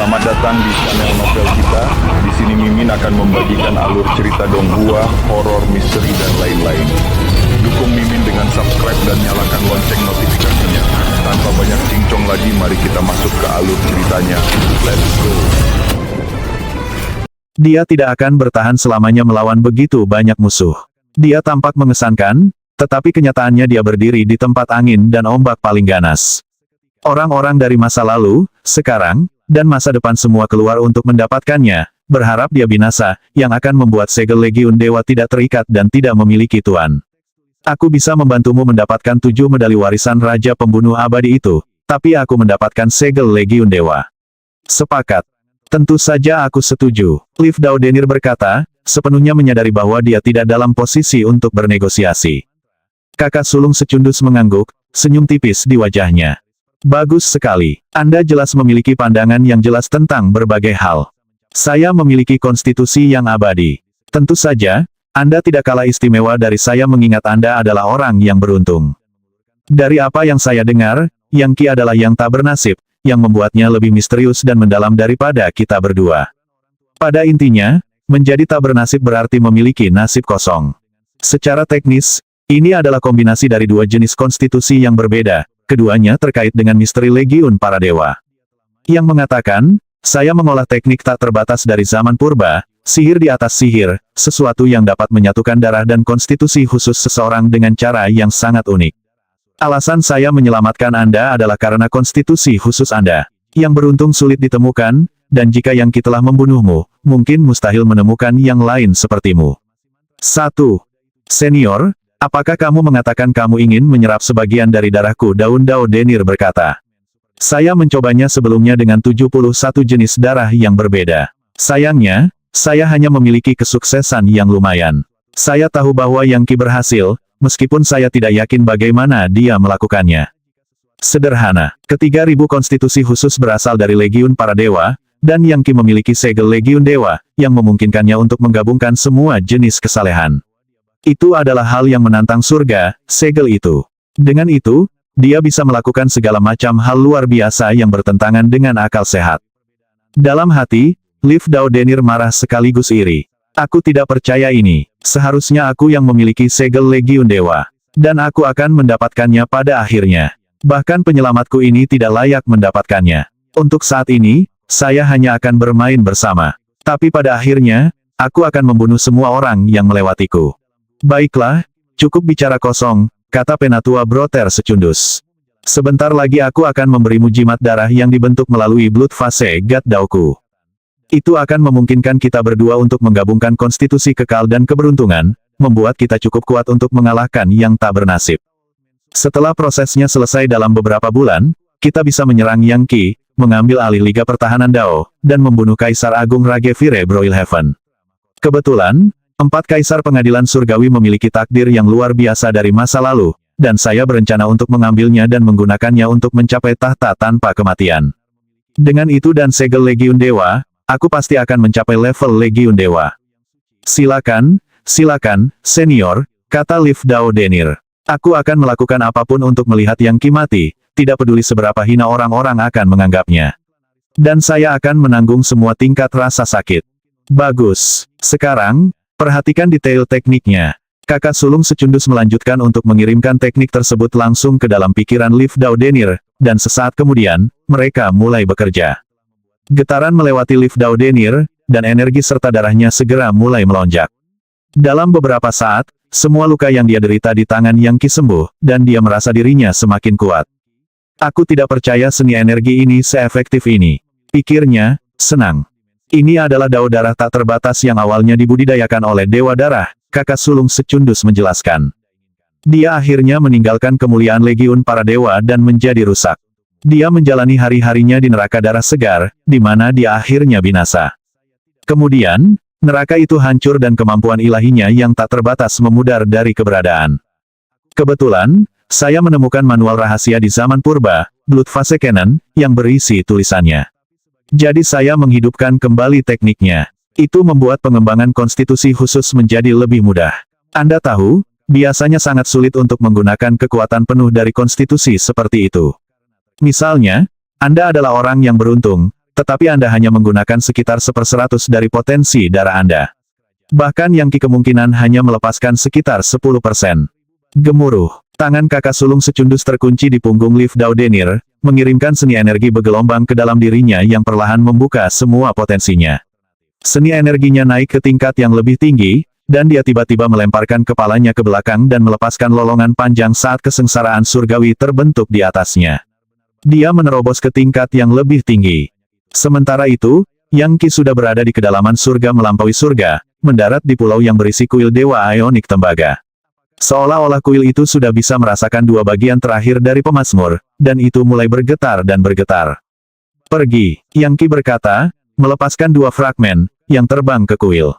Selamat datang di channel novel kita. Di sini Mimin akan membagikan alur cerita donghua, horor, misteri, dan lain-lain. Dukung Mimin dengan subscribe dan nyalakan lonceng notifikasinya. Tanpa banyak cincong lagi, mari kita masuk ke alur ceritanya. Let's go. Dia tidak akan bertahan selamanya melawan begitu banyak musuh. Dia tampak mengesankan, tetapi kenyataannya dia berdiri di tempat angin dan ombak paling ganas. Orang-orang dari masa lalu, sekarang, dan masa depan semua keluar untuk mendapatkannya, berharap dia binasa, yang akan membuat segel Legiun Dewa tidak terikat dan tidak memiliki tuan. Aku bisa membantumu mendapatkan 7 medali warisan Raja Pembunuh Abadi itu, tapi aku mendapatkan segel Legiun Dewa. Sepakat. Tentu saja aku setuju. Liv Daudenir berkata, sepenuhnya menyadari bahwa dia tidak dalam posisi untuk bernegosiasi. Kakak sulung secundus mengangguk, senyum tipis di wajahnya. Bagus sekali. Anda jelas memiliki pandangan yang jelas tentang berbagai hal. Saya memiliki konstitusi yang abadi. Tentu saja, Anda tidak kalah istimewa dari saya mengingat Anda adalah orang yang beruntung. Dari apa yang saya dengar, Yang Qi adalah yang tak bernasib, yang membuatnya lebih misterius dan mendalam daripada kita berdua. Pada intinya, menjadi tak bernasib berarti memiliki nasib kosong. Secara teknis, ini adalah kombinasi dari dua jenis konstitusi yang berbeda, keduanya terkait dengan misteri Legiun para dewa. Yang mengatakan, saya mengolah teknik tak terbatas dari zaman purba, sihir di atas sihir, sesuatu yang dapat menyatukan darah dan konstitusi khusus seseorang dengan cara yang sangat unik. Alasan saya menyelamatkan Anda adalah karena konstitusi khusus Anda, yang beruntung sulit ditemukan, dan jika Yang Qi telah membunuhmu, mungkin mustahil menemukan yang lain sepertimu. 1. Senior, apakah kamu mengatakan kamu ingin menyerap sebagian dari darahku? Daun Daudenir berkata. Saya mencobanya sebelumnya dengan 71 jenis darah yang berbeda. Sayangnya, saya hanya memiliki kesuksesan yang lumayan. Saya tahu bahwa Yang Qi berhasil, meskipun saya tidak yakin bagaimana dia melakukannya. Sederhana, ketiga ribu konstitusi khusus berasal dari Legiun para dewa, dan Yang Qi memiliki segel Legiun Dewa, yang memungkinkannya untuk menggabungkan semua jenis kesalehan. Itu adalah hal yang menantang surga, segel itu. Dengan itu, dia bisa melakukan segala macam hal luar biasa yang bertentangan dengan akal sehat. Dalam hati, Liv Daudenir marah sekaligus iri. Aku tidak percaya ini. Seharusnya aku yang memiliki segel Legiun Dewa. Dan aku akan mendapatkannya pada akhirnya. Bahkan penyelamatku ini tidak layak mendapatkannya. Untuk saat ini, saya hanya akan bermain bersama. Tapi pada akhirnya, aku akan membunuh semua orang yang melewatiku. Baiklah, cukup bicara kosong, kata Penatua Broter Secundus. Sebentar lagi aku akan memberimu jimat darah yang dibentuk melalui Blood Phase God Dauku. Itu akan memungkinkan kita berdua untuk menggabungkan konstitusi kekal dan keberuntungan, membuat kita cukup kuat untuk mengalahkan yang tak bernasib. Setelah prosesnya selesai dalam beberapa bulan, kita bisa menyerang Yang Qi, mengambil alih Liga Pertahanan Dao, dan membunuh Kaisar Agung Ragevire Broilhaven. Kebetulan, 4 kaisar pengadilan surgawi memiliki takdir yang luar biasa dari masa lalu, dan saya berencana untuk mengambilnya dan menggunakannya untuk mencapai tahta tanpa kematian. Dengan itu dan segel Legiun Dewa, aku pasti akan mencapai level Legiun Dewa. Silakan, senior, kata Liv Daudenir. Aku akan melakukan apapun untuk melihat Yang Qi mati, tidak peduli seberapa hina orang-orang akan menganggapnya. Dan saya akan menanggung semua tingkat rasa sakit. Bagus. Sekarang, perhatikan detail tekniknya. Kakak sulung secundus melanjutkan untuk mengirimkan teknik tersebut langsung ke dalam pikiran Liv Daudenir, dan sesaat kemudian, mereka mulai bekerja. Getaran melewati Liv Daudenir, dan energi serta darahnya segera mulai melonjak. Dalam beberapa saat, semua luka yang dia derita di tangan Yang Qi sembuh, dan dia merasa dirinya semakin kuat. Aku tidak percaya seni energi ini seefektif ini. Pikirnya, senang. Ini adalah dao darah tak terbatas yang awalnya dibudidayakan oleh Dewa Darah, kakak sulung secundus menjelaskan. Dia akhirnya meninggalkan kemuliaan Legiun para dewa dan menjadi rusak. Dia menjalani hari-harinya di neraka darah segar, di mana dia akhirnya binasa. Kemudian, neraka itu hancur dan kemampuan ilahinya yang tak terbatas memudar dari keberadaan. Kebetulan, saya menemukan manual rahasia di zaman purba, Blood Phase Canon, yang berisi tulisannya. Jadi saya menghidupkan kembali tekniknya. Itu membuat pengembangan konstitusi khusus menjadi lebih mudah. Anda tahu, biasanya sangat sulit untuk menggunakan kekuatan penuh dari konstitusi seperti itu. Misalnya, Anda adalah orang yang beruntung, tetapi Anda hanya menggunakan sekitar 1/100 dari potensi darah Anda. Bahkan Yang Qi kemungkinan hanya melepaskan sekitar 10%. Gemuruh. Tangan kakak sulung secundus terkunci di punggung Liv Daudenir, mengirimkan seni energi bergelombang ke dalam dirinya yang perlahan membuka semua potensinya. Seni energinya naik ke tingkat yang lebih tinggi, dan dia tiba-tiba melemparkan kepalanya ke belakang dan melepaskan lolongan panjang saat kesengsaraan surgawi terbentuk di atasnya. Dia menerobos ke tingkat yang lebih tinggi. Sementara itu, Yang Qi sudah berada di kedalaman surga melampaui surga, mendarat di pulau yang berisi kuil Dewa Ionik Tembaga. Seolah-olah kuil itu sudah bisa merasakan dua bagian terakhir dari pemazmur, dan itu mulai bergetar dan bergetar. Pergi, Yang Qi berkata, melepaskan dua fragmen, yang terbang ke kuil.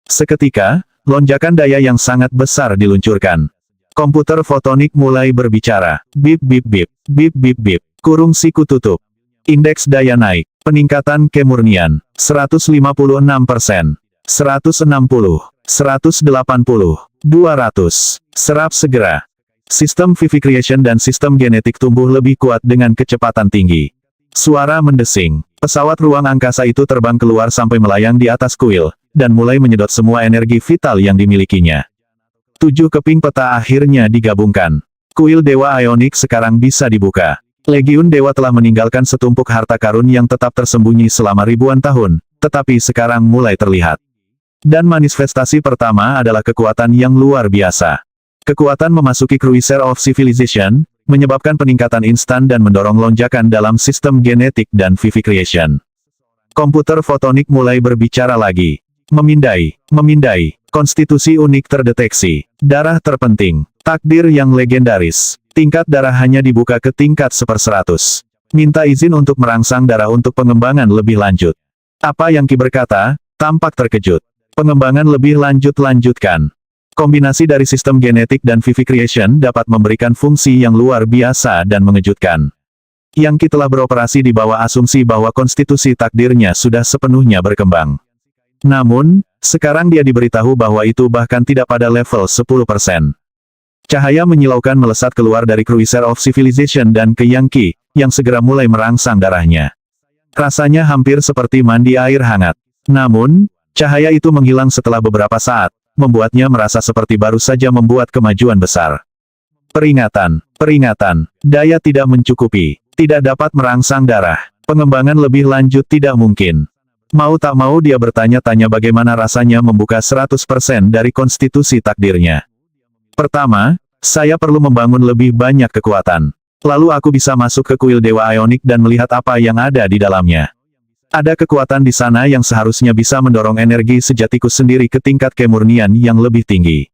Seketika, lonjakan daya yang sangat besar diluncurkan. Komputer fotonik mulai berbicara. Bip bip bip, bip bip bip, kurung siku tutup. Indeks daya naik, peningkatan kemurnian, 156%, 160, 180, 200, serap segera. Sistem Vivicreation dan sistem genetik tumbuh lebih kuat dengan kecepatan tinggi. Suara mendesing. Pesawat ruang angkasa itu terbang keluar sampai melayang di atas kuil, dan mulai menyedot semua energi vital yang dimilikinya. 7 keping peta akhirnya digabungkan. Kuil Dewa Ionik sekarang bisa dibuka. Legiun Dewa telah meninggalkan setumpuk harta karun yang tetap tersembunyi selama ribuan tahun, tetapi sekarang mulai terlihat. Dan manifestasi pertama adalah kekuatan yang luar biasa. Kekuatan memasuki Cruiser of Civilization, menyebabkan peningkatan instan dan mendorong lonjakan dalam sistem genetik dan Vivicreation. Komputer fotonik mulai berbicara lagi. Memindai, konstitusi unik terdeteksi, darah terpenting, takdir yang legendaris, tingkat darah hanya dibuka ke tingkat 1/100. Minta izin untuk merangsang darah untuk pengembangan lebih lanjut. Apa Yang Qi berkata, tampak terkejut. Pengembangan lebih lanjutkan. Kombinasi dari sistem genetik dan Vivicreation dapat memberikan fungsi yang luar biasa dan mengejutkan. Yang Qi telah beroperasi di bawah asumsi bahwa konstitusi takdirnya sudah sepenuhnya berkembang. Namun, sekarang dia diberitahu bahwa itu bahkan tidak pada level 10%. Cahaya menyilaukan melesat keluar dari Cruiser of Civilization dan ke Yang Qi, yang segera mulai merangsang darahnya. Rasanya hampir seperti mandi air hangat. Namun, cahaya itu menghilang setelah beberapa saat, membuatnya merasa seperti baru saja membuat kemajuan besar. Peringatan, daya tidak mencukupi, tidak dapat merangsang darah, pengembangan lebih lanjut tidak mungkin. Mau tak mau dia bertanya-tanya bagaimana rasanya membuka 100% dari konstitusi takdirnya. Pertama, saya perlu membangun lebih banyak kekuatan. Lalu aku bisa masuk ke kuil Dewa Ionik dan melihat apa yang ada di dalamnya. Ada kekuatan di sana yang seharusnya bisa mendorong energi sejatiku sendiri ke tingkat kemurnian yang lebih tinggi.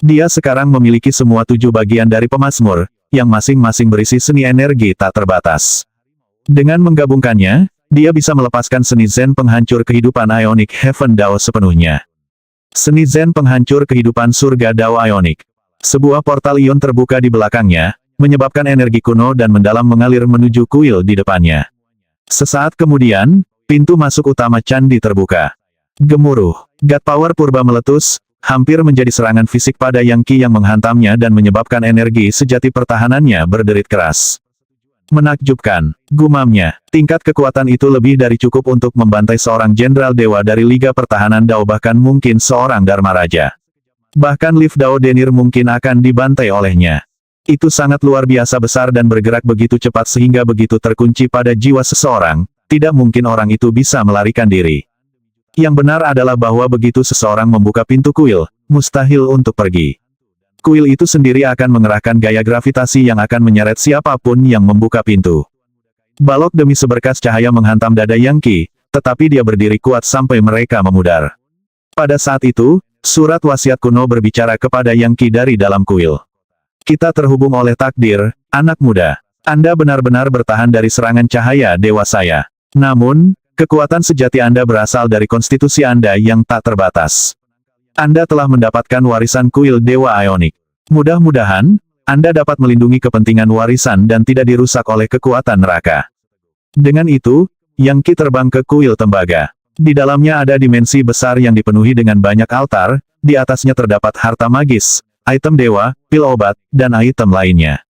Dia sekarang memiliki semua 7 bagian dari pemazmur, yang masing-masing berisi seni energi tak terbatas. Dengan menggabungkannya, dia bisa melepaskan seni Zen penghancur kehidupan Ionic Heaven Dao sepenuhnya. Seni Zen penghancur kehidupan surga Dao Ionic. Sebuah portal ion terbuka di belakangnya, menyebabkan energi kuno dan mendalam mengalir menuju kuil di depannya. Sesaat kemudian, pintu masuk utama candi terbuka. Gemuruh. God Power purba meletus, hampir menjadi serangan fisik pada Yang Qi yang menghantamnya dan menyebabkan energi sejati pertahanannya berderit keras. Menakjubkan, gumamnya, tingkat kekuatan itu lebih dari cukup untuk membantai seorang jenderal dewa dari Liga Pertahanan Dao, bahkan mungkin seorang Dharma Raja. Bahkan Liv Daudenir mungkin akan dibantai olehnya. Itu sangat luar biasa besar dan bergerak begitu cepat sehingga begitu terkunci pada jiwa seseorang, tidak mungkin orang itu bisa melarikan diri. Yang benar adalah bahwa begitu seseorang membuka pintu kuil, mustahil untuk pergi. Kuil itu sendiri akan mengerahkan gaya gravitasi yang akan menyeret siapapun yang membuka pintu. Balok demi seberkas cahaya menghantam dada Yang Qi, tetapi dia berdiri kuat sampai mereka memudar. Pada saat itu, surat wasiat kuno berbicara kepada Yang Qi dari dalam kuil. Kita terhubung oleh takdir, anak muda. Anda benar-benar bertahan dari serangan cahaya dewa saya. Namun, kekuatan sejati Anda berasal dari konstitusi Anda yang tak terbatas. Anda telah mendapatkan warisan kuil Dewa Ionik. Mudah-mudahan, Anda dapat melindungi kepentingan warisan dan tidak dirusak oleh kekuatan neraka. Dengan itu, Yang Qi terbang ke kuil tembaga. Di dalamnya ada dimensi besar yang dipenuhi dengan banyak altar, di atasnya terdapat harta magis, item dewa, pil obat, dan item lainnya.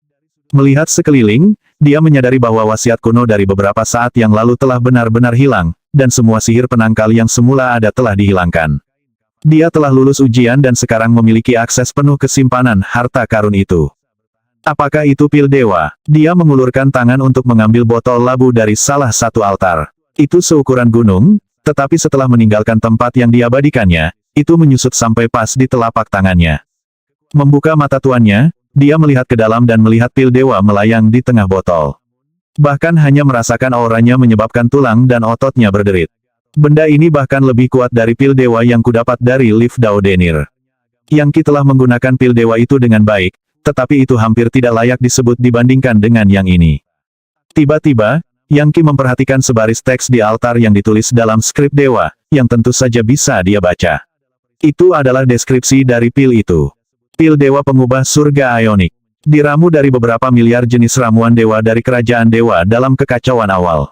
Melihat sekeliling, dia menyadari bahwa wasiat kuno dari beberapa saat yang lalu telah benar-benar hilang, dan semua sihir penangkal yang semula ada telah dihilangkan. Dia telah lulus ujian dan sekarang memiliki akses penuh ke simpanan harta karun itu. Apakah itu pil dewa? Dia mengulurkan tangan untuk mengambil botol labu dari salah satu altar. Itu seukuran gunung, tetapi setelah meninggalkan tempat yang diabadikannya, itu menyusut sampai pas di telapak tangannya. Membuka mata tuannya, dia melihat ke dalam dan melihat pil dewa melayang di tengah botol. Bahkan hanya merasakan auranya menyebabkan tulang dan ototnya berderit. Benda ini bahkan lebih kuat dari pil dewa yang kudapat dari Liv Dao Denir. Yang Qi telah menggunakan pil dewa itu dengan baik, tetapi itu hampir tidak layak disebut dibandingkan dengan yang ini. Tiba-tiba, Yang Qi memperhatikan sebaris teks di altar yang ditulis dalam skrip dewa, yang tentu saja bisa dia baca. Itu adalah deskripsi dari pil itu. Pil dewa pengubah surga ionik. Diramu dari beberapa miliar jenis ramuan dewa dari kerajaan dewa dalam kekacauan awal.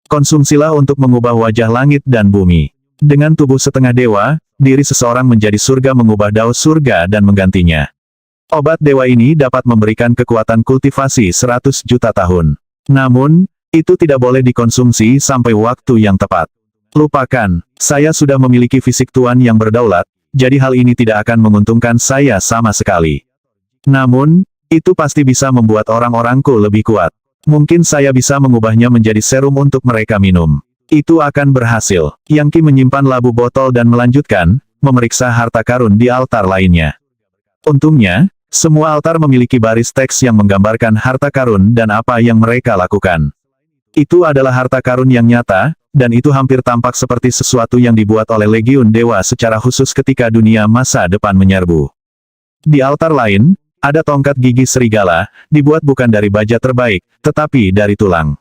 Konsumsilah untuk mengubah wajah langit dan bumi. Dengan tubuh setengah dewa, diri seseorang menjadi surga mengubah dao surga dan menggantinya. Obat dewa ini dapat memberikan kekuatan kultivasi 100 juta tahun. Namun, itu tidak boleh dikonsumsi sampai waktu yang tepat. Lupakan, saya sudah memiliki fisik tuan yang berdaulat, jadi hal ini tidak akan menguntungkan saya sama sekali. Namun, itu pasti bisa membuat orang-orangku lebih kuat. Mungkin saya bisa mengubahnya menjadi serum untuk mereka minum. Itu akan berhasil. Yang Qi menyimpan labu botol dan melanjutkan, memeriksa harta karun di altar lainnya. Untungnya, semua altar memiliki baris teks yang menggambarkan harta karun dan apa yang mereka lakukan. Itu adalah harta karun yang nyata, dan itu hampir tampak seperti sesuatu yang dibuat oleh Legiun Dewa secara khusus ketika dunia masa depan menyerbu. Di altar lain, ada tongkat gigi serigala, dibuat bukan dari baja terbaik, tetapi dari tulang.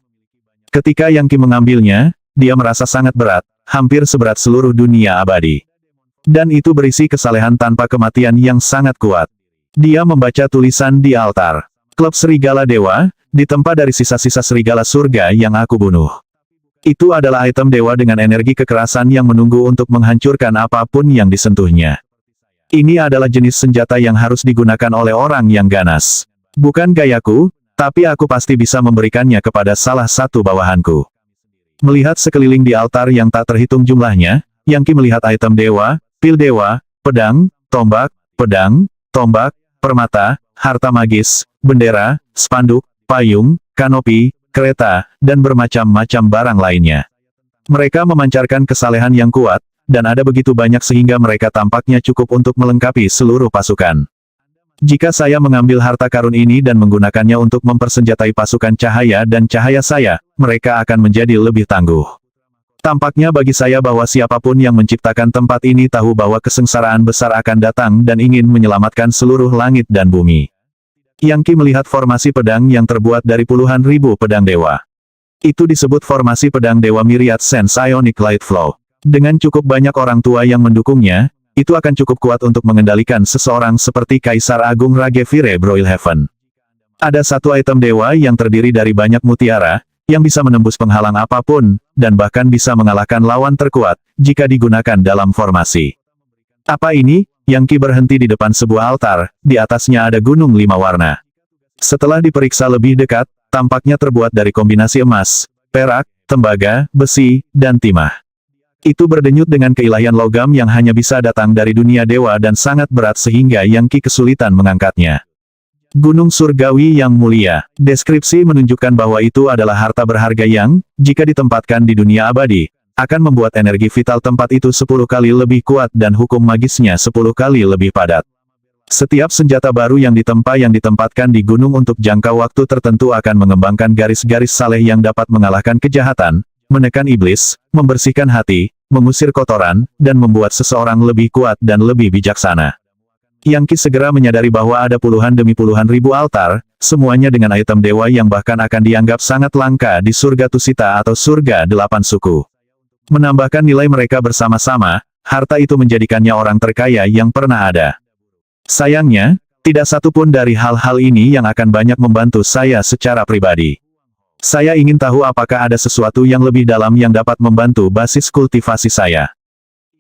Ketika Yang Qi mengambilnya, dia merasa sangat berat, hampir seberat seluruh dunia abadi. Dan itu berisi kesalehan tanpa kematian yang sangat kuat. Dia membaca tulisan di altar. Klub Serigala Dewa, ditempa dari sisa-sisa serigala surga yang aku bunuh. Itu adalah item dewa dengan energi kekerasan yang menunggu untuk menghancurkan apapun yang disentuhnya. Ini adalah jenis senjata yang harus digunakan oleh orang yang ganas. Bukan gayaku, tapi aku pasti bisa memberikannya kepada salah satu bawahanku. Melihat sekeliling di altar yang tak terhitung jumlahnya, Yang Qi melihat item dewa, pil dewa, pedang, tombak, permata, harta magis, bendera, spanduk, payung, kanopi, kereta, dan bermacam-macam barang lainnya. Mereka memancarkan kesalehan yang kuat, dan ada begitu banyak sehingga mereka tampaknya cukup untuk melengkapi seluruh pasukan. Jika saya mengambil harta karun ini dan menggunakannya untuk mempersenjatai pasukan cahaya dan cahaya saya, mereka akan menjadi lebih tangguh. Tampaknya bagi saya bahwa siapapun yang menciptakan tempat ini tahu bahwa kesengsaraan besar akan datang dan ingin menyelamatkan seluruh langit dan bumi. Yang Qi melihat formasi pedang yang terbuat dari puluhan ribu pedang dewa. Itu disebut formasi pedang dewa Myriad Sense Ionic Light Flow. Dengan cukup banyak orang tua yang mendukungnya, itu akan cukup kuat untuk mengendalikan seseorang seperti Kaisar Agung Ragevire Broilhaven. Ada satu item dewa yang terdiri dari banyak mutiara, yang bisa menembus penghalang apapun, dan bahkan bisa mengalahkan lawan terkuat, jika digunakan dalam formasi. Apa ini? Yang Qi berhenti di depan sebuah altar, di atasnya ada gunung 5 warna. Setelah diperiksa lebih dekat, tampaknya terbuat dari kombinasi emas, perak, tembaga, besi, dan timah. Itu berdenyut dengan keilahian logam yang hanya bisa datang dari dunia dewa dan sangat berat sehingga Yang Qi kesulitan mengangkatnya. Gunung Surgawi yang mulia. Deskripsi menunjukkan bahwa itu adalah harta berharga yang, jika ditempatkan di dunia abadi, akan membuat energi vital tempat itu 10 kali lebih kuat dan hukum magisnya 10 kali lebih padat. Setiap senjata baru yang ditempatkan di gunung untuk jangka waktu tertentu akan mengembangkan garis-garis saleh yang dapat mengalahkan kejahatan, menekan iblis, membersihkan hati, mengusir kotoran, dan membuat seseorang lebih kuat dan lebih bijaksana. Yang Qi segera menyadari bahwa ada puluhan demi puluhan ribu altar, semuanya dengan item dewa yang bahkan akan dianggap sangat langka di surga Tusita atau surga 8 suku. Menambahkan nilai mereka bersama-sama, harta itu menjadikannya orang terkaya yang pernah ada. Sayangnya, tidak satu pun dari hal-hal ini yang akan banyak membantu saya secara pribadi. Saya ingin tahu apakah ada sesuatu yang lebih dalam yang dapat membantu basis kultivasi saya.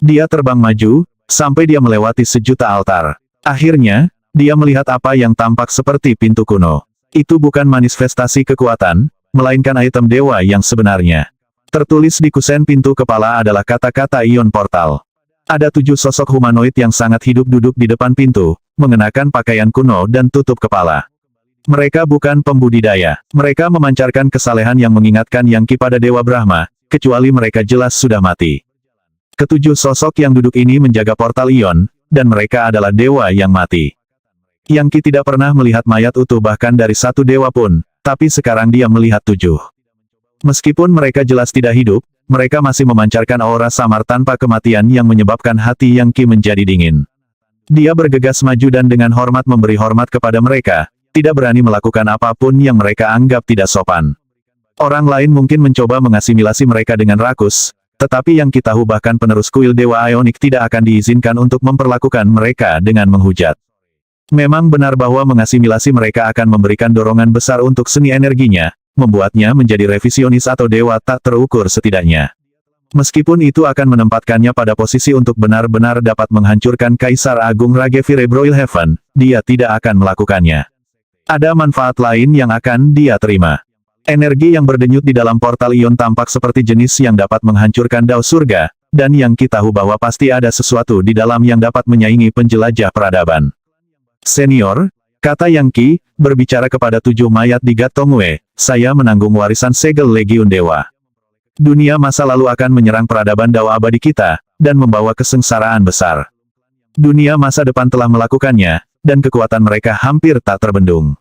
Dia terbang maju, sampai dia melewati 1.000.000 altar. Akhirnya, dia melihat apa yang tampak seperti pintu kuno. Itu bukan manifestasi kekuatan, melainkan item dewa yang sebenarnya. Tertulis di kusen pintu kepala adalah kata-kata ion portal. Ada 7 sosok humanoid yang sangat hidup duduk di depan pintu, mengenakan pakaian kuno dan tutup kepala. Mereka bukan pembudidaya. Mereka memancarkan kesalehan yang mengingatkan Yang Ki pada Dewa Brahma, kecuali mereka jelas sudah mati. Ketujuh sosok yang duduk ini menjaga portal ion, dan mereka adalah dewa yang mati. Yang Ki tidak pernah melihat mayat utuh bahkan dari satu dewa pun, tapi sekarang dia melihat 7. Meskipun mereka jelas tidak hidup, mereka masih memancarkan aura samar tanpa kematian yang menyebabkan hati Yang Ki menjadi dingin. Dia bergegas maju dan dengan hormat memberi hormat kepada mereka, tidak berani melakukan apapun yang mereka anggap tidak sopan. Orang lain mungkin mencoba mengasimilasi mereka dengan rakus, tetapi Yang Ki tahu bahkan penerus kuil Dewa Ionik tidak akan diizinkan untuk memperlakukan mereka dengan menghujat. Memang benar bahwa mengasimilasi mereka akan memberikan dorongan besar untuk seni energinya, membuatnya menjadi revisionis atau dewa tak terukur setidaknya. Meskipun itu akan menempatkannya pada posisi untuk benar-benar dapat menghancurkan Kaisar Agung Ragevire Broilhaven, dia tidak akan melakukannya. Ada manfaat lain yang akan dia terima. Energi yang berdenyut di dalam portal ion tampak seperti jenis yang dapat menghancurkan dao surga, dan Yang Ki tahu bahwa pasti ada sesuatu di dalam yang dapat menyaingi penjelajah peradaban. Senior, kata Yang Ki, berbicara kepada 7 mayat di Gatongwe, saya menanggung warisan segel Legiun Dewa. Dunia masa lalu akan menyerang peradaban dao abadi kita, dan membawa kesengsaraan besar. Dunia masa depan telah melakukannya, dan kekuatan mereka hampir tak terbendung.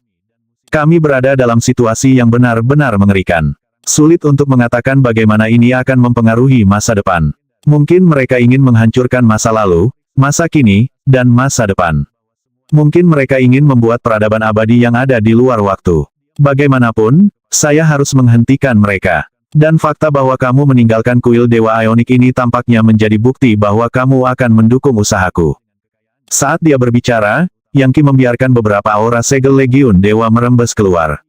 Kami berada dalam situasi yang benar-benar mengerikan. Sulit untuk mengatakan bagaimana ini akan mempengaruhi masa depan. Mungkin mereka ingin menghancurkan masa lalu, masa kini, dan masa depan. Mungkin mereka ingin membuat peradaban abadi yang ada di luar waktu. Bagaimanapun, saya harus menghentikan mereka. Dan fakta bahwa kamu meninggalkan kuil Dewa Ionik ini tampaknya menjadi bukti bahwa kamu akan mendukung usahaku. Saat dia berbicara, Yang Ki membiarkan beberapa aura segel Legiun Dewa merembes keluar.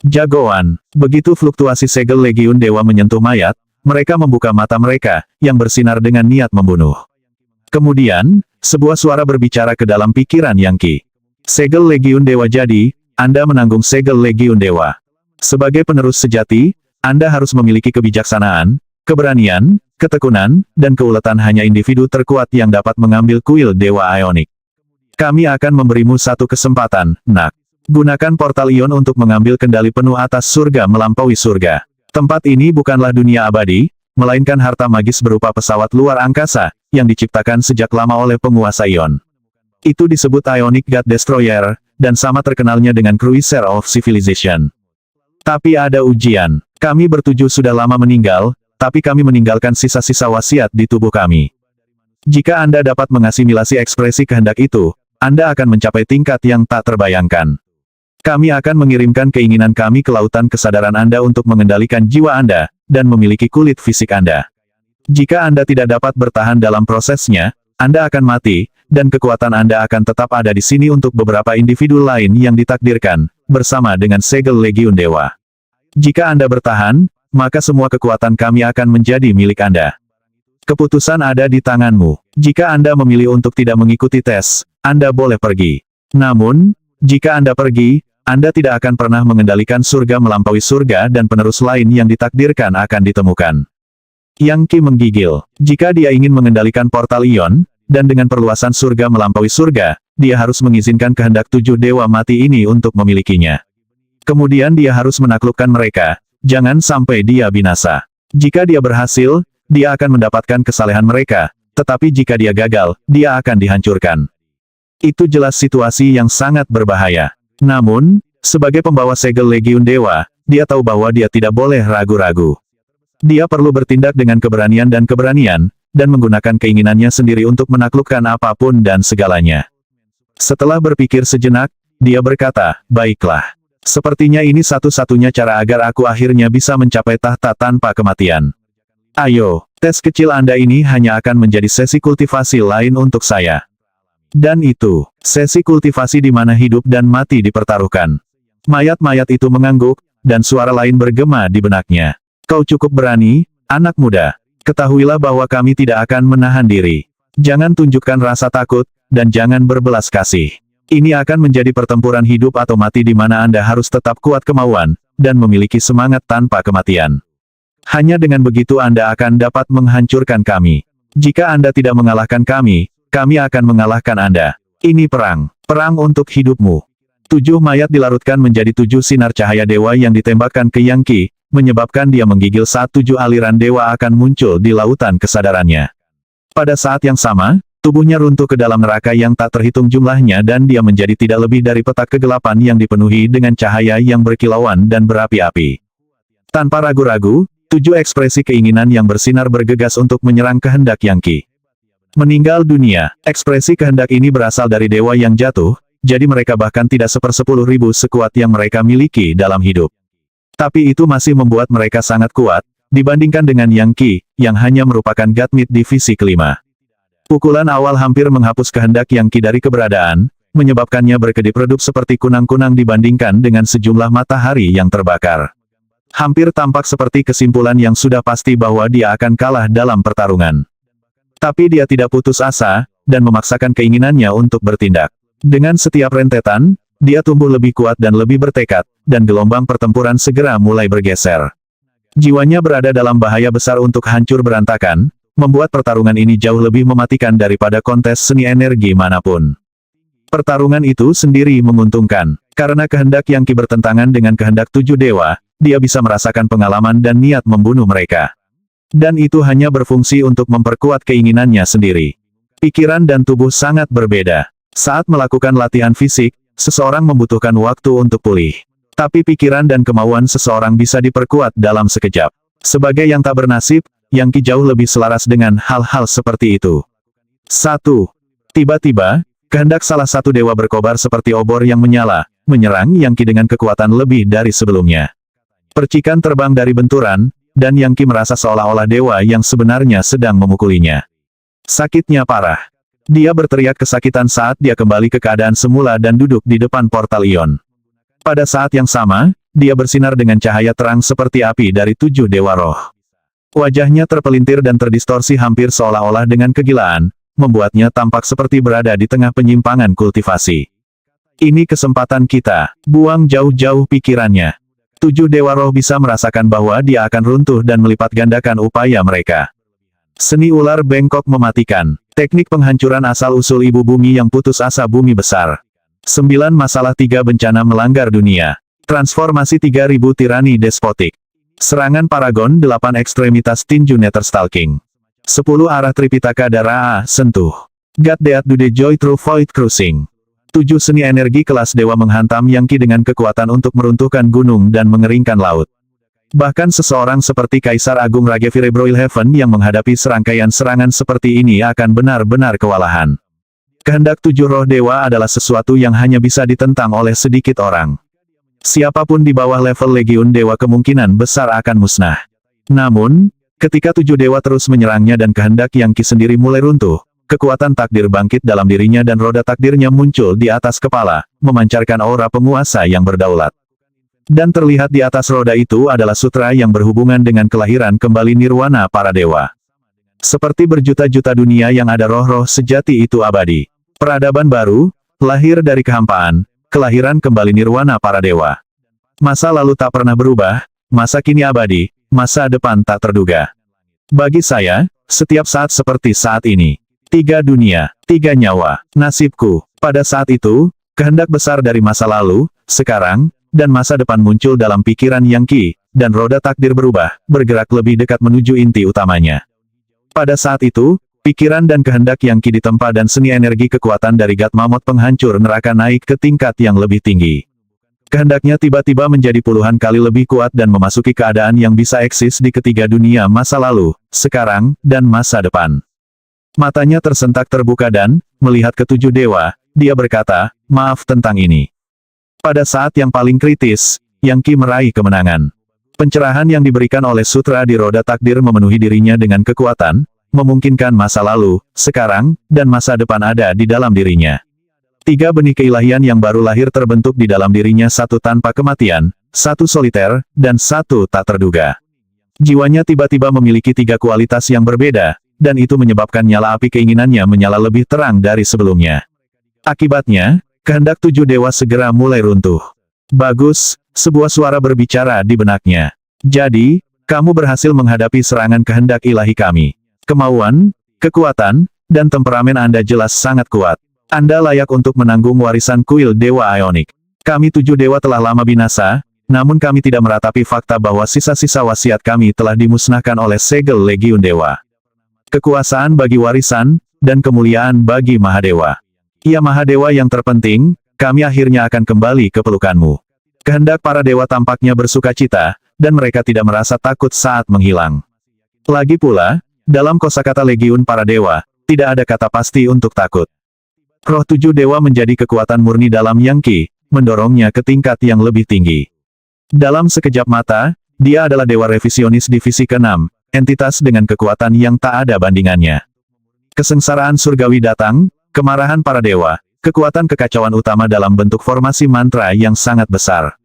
Jagoan, begitu fluktuasi segel Legiun Dewa menyentuh mayat, mereka membuka mata mereka, yang bersinar dengan niat membunuh. Kemudian, sebuah suara berbicara ke dalam pikiran Yang Ki. Segel Legiun Dewa jadi, Anda menanggung segel Legiun Dewa. Sebagai penerus sejati, Anda harus memiliki kebijaksanaan, keberanian, ketekunan, dan keuletan hanya individu terkuat yang dapat mengambil kuil Dewa Ionik. Kami akan memberimu satu kesempatan, nak. Gunakan portal ion untuk mengambil kendali penuh atas surga melampaui surga. Tempat ini bukanlah dunia abadi, melainkan harta magis berupa pesawat luar angkasa, yang diciptakan sejak lama oleh penguasa ion. Itu disebut Ionic God Destroyer, dan sama terkenalnya dengan Cruiser of Civilization. Tapi ada ujian. Kami bertujuh sudah lama meninggal, tapi kami meninggalkan sisa-sisa wasiat di tubuh kami. Jika Anda dapat mengasimilasi ekspresi kehendak itu, Anda akan mencapai tingkat yang tak terbayangkan. Kami akan mengirimkan keinginan kami ke lautan kesadaran Anda untuk mengendalikan jiwa Anda, dan memiliki kulit fisik Anda. Jika Anda tidak dapat bertahan dalam prosesnya, Anda akan mati, dan kekuatan Anda akan tetap ada di sini untuk beberapa individu lain yang ditakdirkan, bersama dengan segel Legiun Dewa. Jika Anda bertahan, maka semua kekuatan kami akan menjadi milik Anda. Keputusan ada di tanganmu. Jika Anda memilih untuk tidak mengikuti tes, Anda boleh pergi. Namun, jika Anda pergi, Anda tidak akan pernah mengendalikan surga melampaui surga dan penerus lain yang ditakdirkan akan ditemukan. Yang Ki menggigil. Jika dia ingin mengendalikan portal ion, dan dengan perluasan surga melampaui surga, dia harus mengizinkan kehendak 7 dewa mati ini untuk memilikinya. Kemudian dia harus menaklukkan mereka, jangan sampai dia binasa. Jika dia berhasil, dia akan mendapatkan kesalehan mereka, tetapi jika dia gagal, dia akan dihancurkan. Itu jelas situasi yang sangat berbahaya. Namun, sebagai pembawa segel Legiun Dewa, dia tahu bahwa dia tidak boleh ragu-ragu. Dia perlu bertindak dengan keberanian dan menggunakan keinginannya sendiri untuk menaklukkan apapun dan segalanya. Setelah berpikir sejenak, dia berkata, baiklah. Sepertinya ini satu-satunya cara agar aku akhirnya bisa mencapai tahta tanpa kematian. Ayo, tes kecil Anda ini hanya akan menjadi sesi kultivasi lain untuk saya. Dan itu, sesi kultivasi di mana hidup dan mati dipertaruhkan. Mayat-mayat itu mengangguk, dan suara lain bergema di benaknya. Kau cukup berani, anak muda. Ketahuilah bahwa kami tidak akan menahan diri. Jangan tunjukkan rasa takut, dan jangan berbelas kasih. Ini akan menjadi pertempuran hidup atau mati di mana Anda harus tetap kuat kemauan, dan memiliki semangat tanpa kematian. Hanya dengan begitu Anda akan dapat menghancurkan kami. Jika Anda tidak mengalahkan kami akan mengalahkan Anda. Ini perang. Perang untuk hidupmu. 7 mayat dilarutkan menjadi 7 sinar cahaya dewa yang ditembakkan ke Yang Qi, menyebabkan dia menggigil saat 7 aliran dewa akan muncul di lautan kesadarannya. Pada saat yang sama, tubuhnya runtuh ke dalam neraka yang tak terhitung jumlahnya dan dia menjadi tidak lebih dari petak kegelapan yang dipenuhi dengan cahaya yang berkilauan dan berapi-api. Tanpa ragu-ragu, 7 ekspresi keinginan yang bersinar bergegas untuk menyerang kehendak Yang Qi. Meninggal dunia, ekspresi kehendak ini berasal dari dewa yang jatuh, jadi mereka bahkan tidak 1/10.000 sekuat yang mereka miliki dalam hidup. Tapi itu masih membuat mereka sangat kuat, dibandingkan dengan Yang Qi, yang hanya merupakan Godmid divisi kelima. Pukulan awal hampir menghapus kehendak Yang Qi dari keberadaan, menyebabkannya berkedip-redup seperti kunang-kunang dibandingkan dengan sejumlah matahari yang terbakar. Hampir tampak seperti kesimpulan yang sudah pasti bahwa dia akan kalah dalam pertarungan. Tapi dia tidak putus asa, dan memaksakan keinginannya untuk bertindak. Dengan setiap rentetan, dia tumbuh lebih kuat dan lebih bertekad, dan gelombang pertempuran segera mulai bergeser. Jiwanya berada dalam bahaya besar untuk hancur berantakan, membuat pertarungan ini jauh lebih mematikan daripada kontes seni energi manapun. Pertarungan itu sendiri menguntungkan, karena kehendak Yang Qi bertentangan dengan kehendak 7 dewa, dia bisa merasakan pengalaman dan niat membunuh mereka. Dan itu hanya berfungsi untuk memperkuat keinginannya sendiri. Pikiran dan tubuh sangat berbeda. Saat melakukan latihan fisik, seseorang membutuhkan waktu untuk pulih. Tapi pikiran dan kemauan seseorang bisa diperkuat dalam sekejap. Sebagai yang tak bernasib, Yang Qi jauh lebih selaras dengan hal-hal seperti itu. 1. Tiba-tiba, kehendak salah satu dewa berkobar seperti obor yang menyala, menyerang Yang Qi dengan kekuatan lebih dari sebelumnya. Percikan terbang dari benturan, dan Yang Qi merasa seolah-olah dewa yang sebenarnya sedang memukulinya. Sakitnya parah. Dia berteriak kesakitan saat dia kembali ke keadaan semula dan duduk di depan portal ion. Pada saat yang sama, dia bersinar dengan cahaya terang seperti api dari 7 dewa roh. Wajahnya terpelintir dan terdistorsi hampir seolah-olah dengan kegilaan, membuatnya tampak seperti berada di tengah penyimpangan kultivasi. Ini kesempatan kita, buang jauh-jauh pikirannya. 7 dewa roh bisa merasakan bahwa dia akan runtuh dan melipat gandakan upaya mereka. Seni ular bengkok mematikan. Teknik penghancuran asal-usul ibu bumi yang putus asa bumi besar. 9 masalah 3 bencana melanggar dunia. Transformasi 3000 tirani despotik. Serangan Paragon 8 ekstremitas tinju Netherstalking. 10 arah Tripitaka Dara sentuh. God Death Dude Joy True Void Cruising. 7 seni energi kelas dewa menghantam Yang Qi dengan kekuatan untuk meruntuhkan gunung dan mengeringkan laut. Bahkan seseorang seperti Kaisar Agung Ragevire Broilhaven yang menghadapi serangkaian serangan seperti ini akan benar-benar kewalahan. Kehendak 7 roh dewa adalah sesuatu yang hanya bisa ditentang oleh sedikit orang. Siapapun di bawah level Legiun Dewa kemungkinan besar akan musnah. Namun, ketika 7 dewa terus menyerangnya dan kehendak Yang Qi sendiri mulai runtuh, kekuatan takdir bangkit dalam dirinya dan roda takdirnya muncul di atas kepala, memancarkan aura penguasa yang berdaulat. Dan terlihat di atas roda itu adalah sutra yang berhubungan dengan kelahiran kembali nirwana para dewa. Seperti berjuta-juta dunia yang ada roh-roh sejati itu abadi. Peradaban baru, lahir dari kehampaan, kelahiran kembali nirwana para dewa. Masa lalu tak pernah berubah, masa kini abadi, masa depan tak terduga. Bagi saya, setiap saat seperti saat ini. 3 dunia, 3 nyawa, nasibku. Pada saat itu, kehendak besar dari masa lalu, sekarang, dan masa depan muncul dalam pikiran Yang Qi, dan roda takdir berubah, bergerak lebih dekat menuju inti utamanya. Pada saat itu, pikiran dan kehendak Yang Qi ditempa dan seni energi kekuatan dari God Mammoth penghancur neraka naik ke tingkat yang lebih tinggi. Kehendaknya tiba-tiba menjadi puluhan kali lebih kuat dan memasuki keadaan yang bisa eksis di ketiga dunia masa lalu, sekarang, dan masa depan. Matanya tersentak terbuka dan, melihat ke-7 dewa, dia berkata, maaf tentang ini. Pada saat yang paling kritis, Yang Qi meraih kemenangan. Pencerahan yang diberikan oleh sutra di roda takdir memenuhi dirinya dengan kekuatan, memungkinkan masa lalu, sekarang, dan masa depan ada di dalam dirinya. 3 benih keilahian yang baru lahir terbentuk di dalam dirinya, 1 tanpa kematian, 1 soliter, dan 1 tak terduga. Jiwanya tiba-tiba memiliki 3 kualitas yang berbeda, dan itu menyebabkan nyala api keinginannya menyala lebih terang dari sebelumnya. Akibatnya, Kehendak 7 dewa segera mulai runtuh. Bagus, sebuah suara berbicara di benaknya. Jadi, kamu berhasil menghadapi serangan kehendak ilahi kami. Kemauan, kekuatan, dan temperamen Anda jelas sangat kuat. Anda layak untuk menanggung warisan kuil Dewa Ionik. Kami 7 dewa telah lama binasa, namun kami tidak meratapi fakta bahwa sisa-sisa wasiat kami telah dimusnahkan oleh segel Legiun Dewa. Kekuasaan bagi warisan, dan kemuliaan bagi Mahadewa. Ya Mahadewa yang terpenting, kami akhirnya akan kembali ke pelukanmu. Kehendak para dewa tampaknya bersukacita, dan mereka tidak merasa takut saat menghilang. Lagi pula, dalam kosakata Legiun para dewa, tidak ada kata pasti untuk takut. Roh 7 dewa menjadi kekuatan murni dalam Yang Qi, mendorongnya ke tingkat yang lebih tinggi. Dalam sekejap mata, dia adalah dewa revisionis divisi ke-6, entitas dengan kekuatan yang tak ada bandingannya. Kesengsaraan surgawi datang, kemarahan para dewa, kekuatan kekacauan utama dalam bentuk formasi mantra yang sangat besar.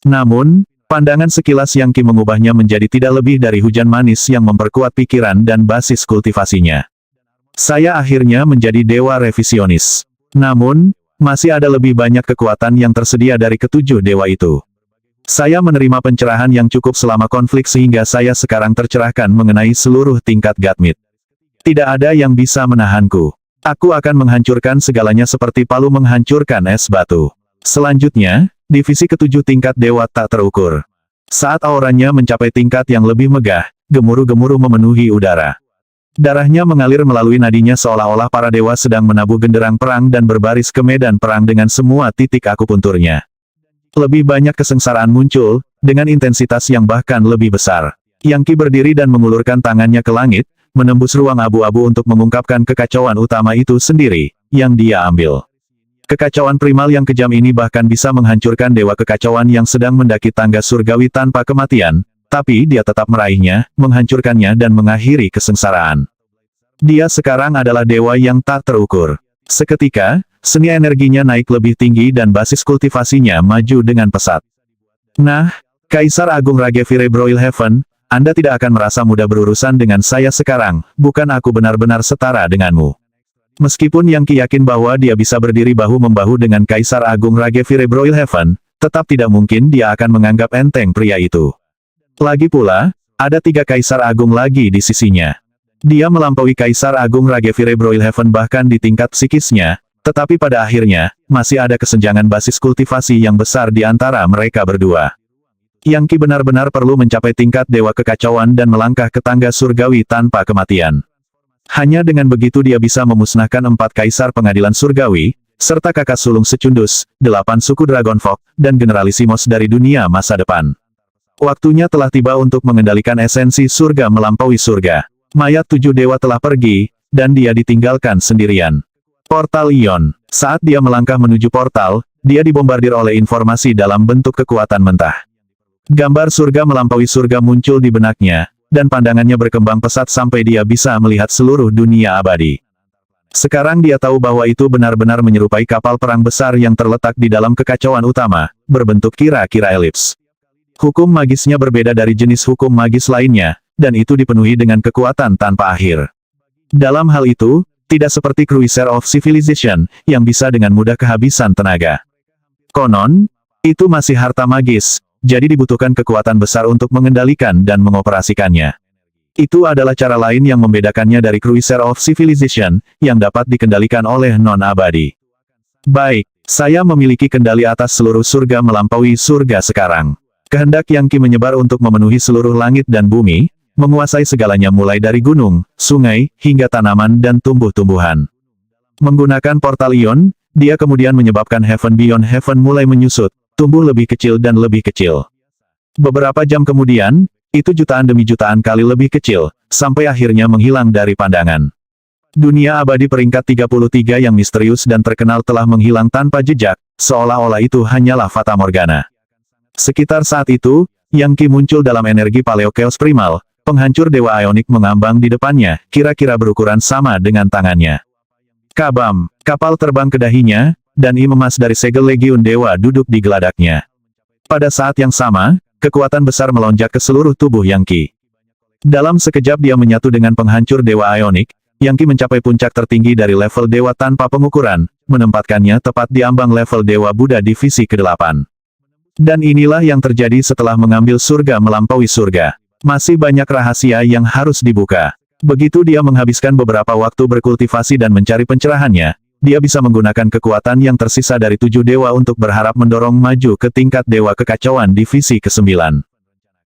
Namun, pandangan sekilas Yang Qi mengubahnya menjadi tidak lebih dari hujan manis yang memperkuat pikiran dan basis kultivasinya. Saya akhirnya menjadi dewa revisionis. Namun, masih ada lebih banyak kekuatan yang tersedia dari ketujuh dewa itu. Saya menerima pencerahan yang cukup selama konflik sehingga saya sekarang tercerahkan mengenai seluruh tingkat Gatmit. Tidak ada yang bisa menahanku. Aku akan menghancurkan segalanya seperti palu menghancurkan es batu. Selanjutnya, divisi ketujuh tingkat dewa tak terukur. Saat auranya mencapai tingkat yang lebih megah, gemuruh-gemuruh memenuhi udara. Darahnya mengalir melalui nadinya seolah-olah para dewa sedang menabuh genderang perang dan berbaris ke medan perang dengan semua titik akupunturnya. Lebih banyak kesengsaraan muncul, dengan intensitas yang bahkan lebih besar. Yang Qi berdiri dan mengulurkan tangannya ke langit, menembus ruang abu-abu untuk mengungkapkan kekacauan utama itu sendiri, yang dia ambil. Kekacauan primal yang kejam ini bahkan bisa menghancurkan dewa kekacauan yang sedang mendaki tangga surgawi tanpa kematian, tapi dia tetap meraihnya, menghancurkannya dan mengakhiri kesengsaraan. Dia sekarang adalah dewa yang tak terukur. Seketika, seni energinya naik lebih tinggi dan basis kultivasinya maju dengan pesat. Nah, Kaisar Agung Ragevire Broilhaven, Anda tidak akan merasa mudah berurusan dengan saya sekarang, bukan aku benar-benar setara denganmu. Meskipun Yang Qi yakin bahwa dia bisa berdiri bahu-membahu dengan Kaisar Agung Ragevire Broilhaven, tetap tidak mungkin dia akan menganggap enteng pria itu. Lagi pula, ada 3 Kaisar Agung lagi di sisinya. Dia melampaui Kaisar Agung Ragevire Broilhaven bahkan di tingkat psikisnya, tetapi pada akhirnya, masih ada kesenjangan basis kultivasi yang besar di antara mereka berdua. Yang Qi benar-benar perlu mencapai tingkat dewa kekacauan dan melangkah ke tangga surgawi tanpa kematian. Hanya dengan begitu dia bisa memusnahkan 4 kaisar pengadilan surgawi, serta kakak sulung secundus, 8 suku Dragonfolk, dan generalisimos dari dunia masa depan. Waktunya telah tiba untuk mengendalikan esensi surga melampaui surga. Mayat 7 dewa telah pergi, dan dia ditinggalkan sendirian. Portal Ion. Saat dia melangkah menuju portal, dia dibombardir oleh informasi dalam bentuk kekuatan mentah. Gambar surga melampaui surga muncul di benaknya, dan pandangannya berkembang pesat sampai dia bisa melihat seluruh dunia abadi. Sekarang dia tahu bahwa itu benar-benar menyerupai kapal perang besar yang terletak di dalam kekacauan utama, berbentuk kira-kira elips. Hukum magisnya berbeda dari jenis hukum magis lainnya, dan itu dipenuhi dengan kekuatan tanpa akhir. Dalam hal itu, tidak seperti Cruiser of Civilization, yang bisa dengan mudah kehabisan tenaga. Konon, itu masih harta magis, jadi dibutuhkan kekuatan besar untuk mengendalikan dan mengoperasikannya. Itu adalah cara lain yang membedakannya dari Cruiser of Civilization, yang dapat dikendalikan oleh non-abadi. Baik, saya memiliki kendali atas seluruh surga melampaui surga sekarang. Kehendak Yang Qi menyebar untuk memenuhi seluruh langit dan bumi, menguasai segalanya mulai dari gunung, sungai, hingga tanaman dan tumbuh-tumbuhan. Menggunakan portal Ion, dia kemudian menyebabkan Heaven Beyond Heaven mulai menyusut, tumbuh lebih kecil dan lebih kecil. Beberapa jam kemudian, itu jutaan demi jutaan kali lebih kecil, sampai akhirnya menghilang dari pandangan. Dunia abadi peringkat 33 yang misterius dan terkenal telah menghilang tanpa jejak, seolah-olah itu hanyalah fata morgana. Sekitar saat itu, Yang Qi muncul dalam energi Paleo Chaos Primal, penghancur Dewa Ionik mengambang di depannya, kira-kira berukuran sama dengan tangannya. Kabam, kapal terbang ke dahinya, dan emas dari segel Legiun Dewa duduk di geladaknya. Pada saat yang sama, kekuatan besar melonjak ke seluruh tubuh Yang Qi. Dalam sekejap dia menyatu dengan penghancur Dewa Ionik, Yang Qi mencapai puncak tertinggi dari level dewa tanpa pengukuran, menempatkannya tepat di ambang level Dewa Buddha divisi ke-8. Dan inilah yang terjadi setelah mengambil surga melampaui surga. Masih banyak rahasia yang harus dibuka. Begitu dia menghabiskan beberapa waktu berkultivasi dan mencari pencerahannya, dia bisa menggunakan kekuatan yang tersisa dari 7 dewa untuk berharap mendorong maju ke tingkat Dewa Kekacauan divisi ke-9.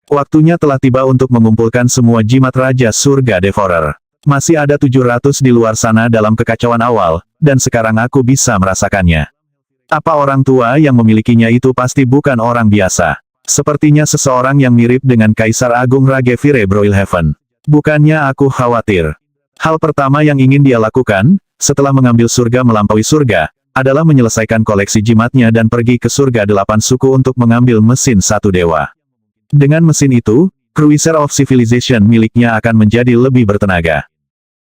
Waktunya telah tiba untuk mengumpulkan semua jimat Raja Surga Devourer. Masih ada 700 di luar sana dalam kekacauan awal, dan sekarang aku bisa merasakannya. Apa orang tua yang memilikinya itu pasti bukan orang biasa. Sepertinya seseorang yang mirip dengan Kaisar Agung Ragevire Broilhaven. Bukannya aku khawatir. Hal pertama yang ingin dia lakukan, setelah mengambil surga melampaui surga, adalah menyelesaikan koleksi jimatnya dan pergi ke surga 8 suku untuk mengambil mesin satu dewa. Dengan mesin itu, Cruiser of Civilization miliknya akan menjadi lebih bertenaga.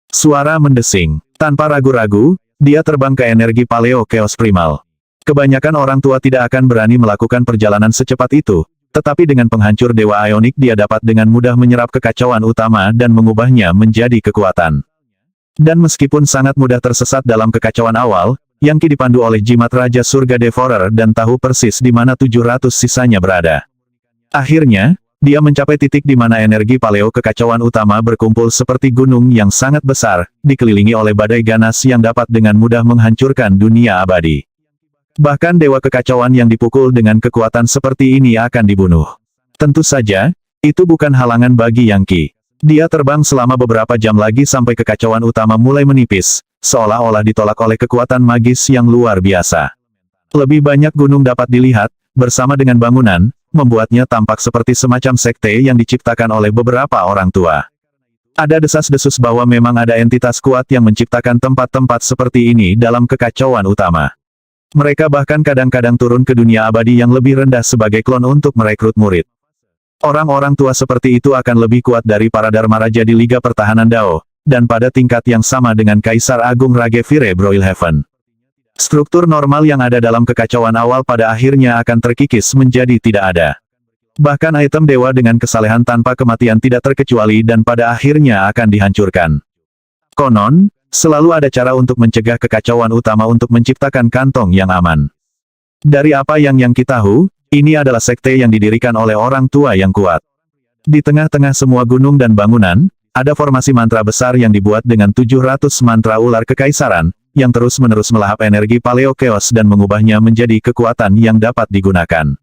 Suara mendesing. Tanpa ragu-ragu, dia terbang ke energi Paleo Chaos Primal. Kebanyakan orang tua tidak akan berani melakukan perjalanan secepat itu, tetapi dengan penghancur Dewa Ionik dia dapat dengan mudah menyerap kekacauan utama dan mengubahnya menjadi kekuatan. Dan meskipun sangat mudah tersesat dalam kekacauan awal, Yangki dipandu oleh jimat Raja Surga Devourer dan tahu persis di mana 700 sisanya berada. Akhirnya, dia mencapai titik di mana energi paleo kekacauan utama berkumpul seperti gunung yang sangat besar, dikelilingi oleh badai ganas yang dapat dengan mudah menghancurkan dunia abadi. Bahkan Dewa Kekacauan yang dipukul dengan kekuatan seperti ini akan dibunuh. Tentu saja, itu bukan halangan bagi Yangki. Dia terbang selama beberapa jam lagi sampai kekacauan utama mulai menipis, seolah-olah ditolak oleh kekuatan magis yang luar biasa. Lebih banyak gunung dapat dilihat, bersama dengan bangunan, membuatnya tampak seperti semacam sekte yang diciptakan oleh beberapa orang tua. Ada desas-desus bahwa memang ada entitas kuat yang menciptakan tempat-tempat seperti ini dalam kekacauan utama. Mereka bahkan kadang-kadang turun ke dunia abadi yang lebih rendah sebagai klon untuk merekrut murid. Orang-orang tua seperti itu akan lebih kuat dari para Dharma Raja di Liga Pertahanan Dao, dan pada tingkat yang sama dengan Kaisar Agung Ragevire Broilhaven. Struktur normal yang ada dalam kekacauan awal pada akhirnya akan terkikis menjadi tidak ada. Bahkan item dewa dengan kesalehan tanpa kematian tidak terkecuali dan pada akhirnya akan dihancurkan. Konon, selalu ada cara untuk mencegah kekacauan utama untuk menciptakan kantong yang aman. Dari apa yang Yangki tahu, ini adalah sekte yang didirikan oleh orang tua yang kuat. Di tengah-tengah semua gunung dan bangunan, ada formasi mantra besar yang dibuat dengan 700 mantra ular kekaisaran, yang terus-menerus melahap energi Paleo Chaos dan mengubahnya menjadi kekuatan yang dapat digunakan.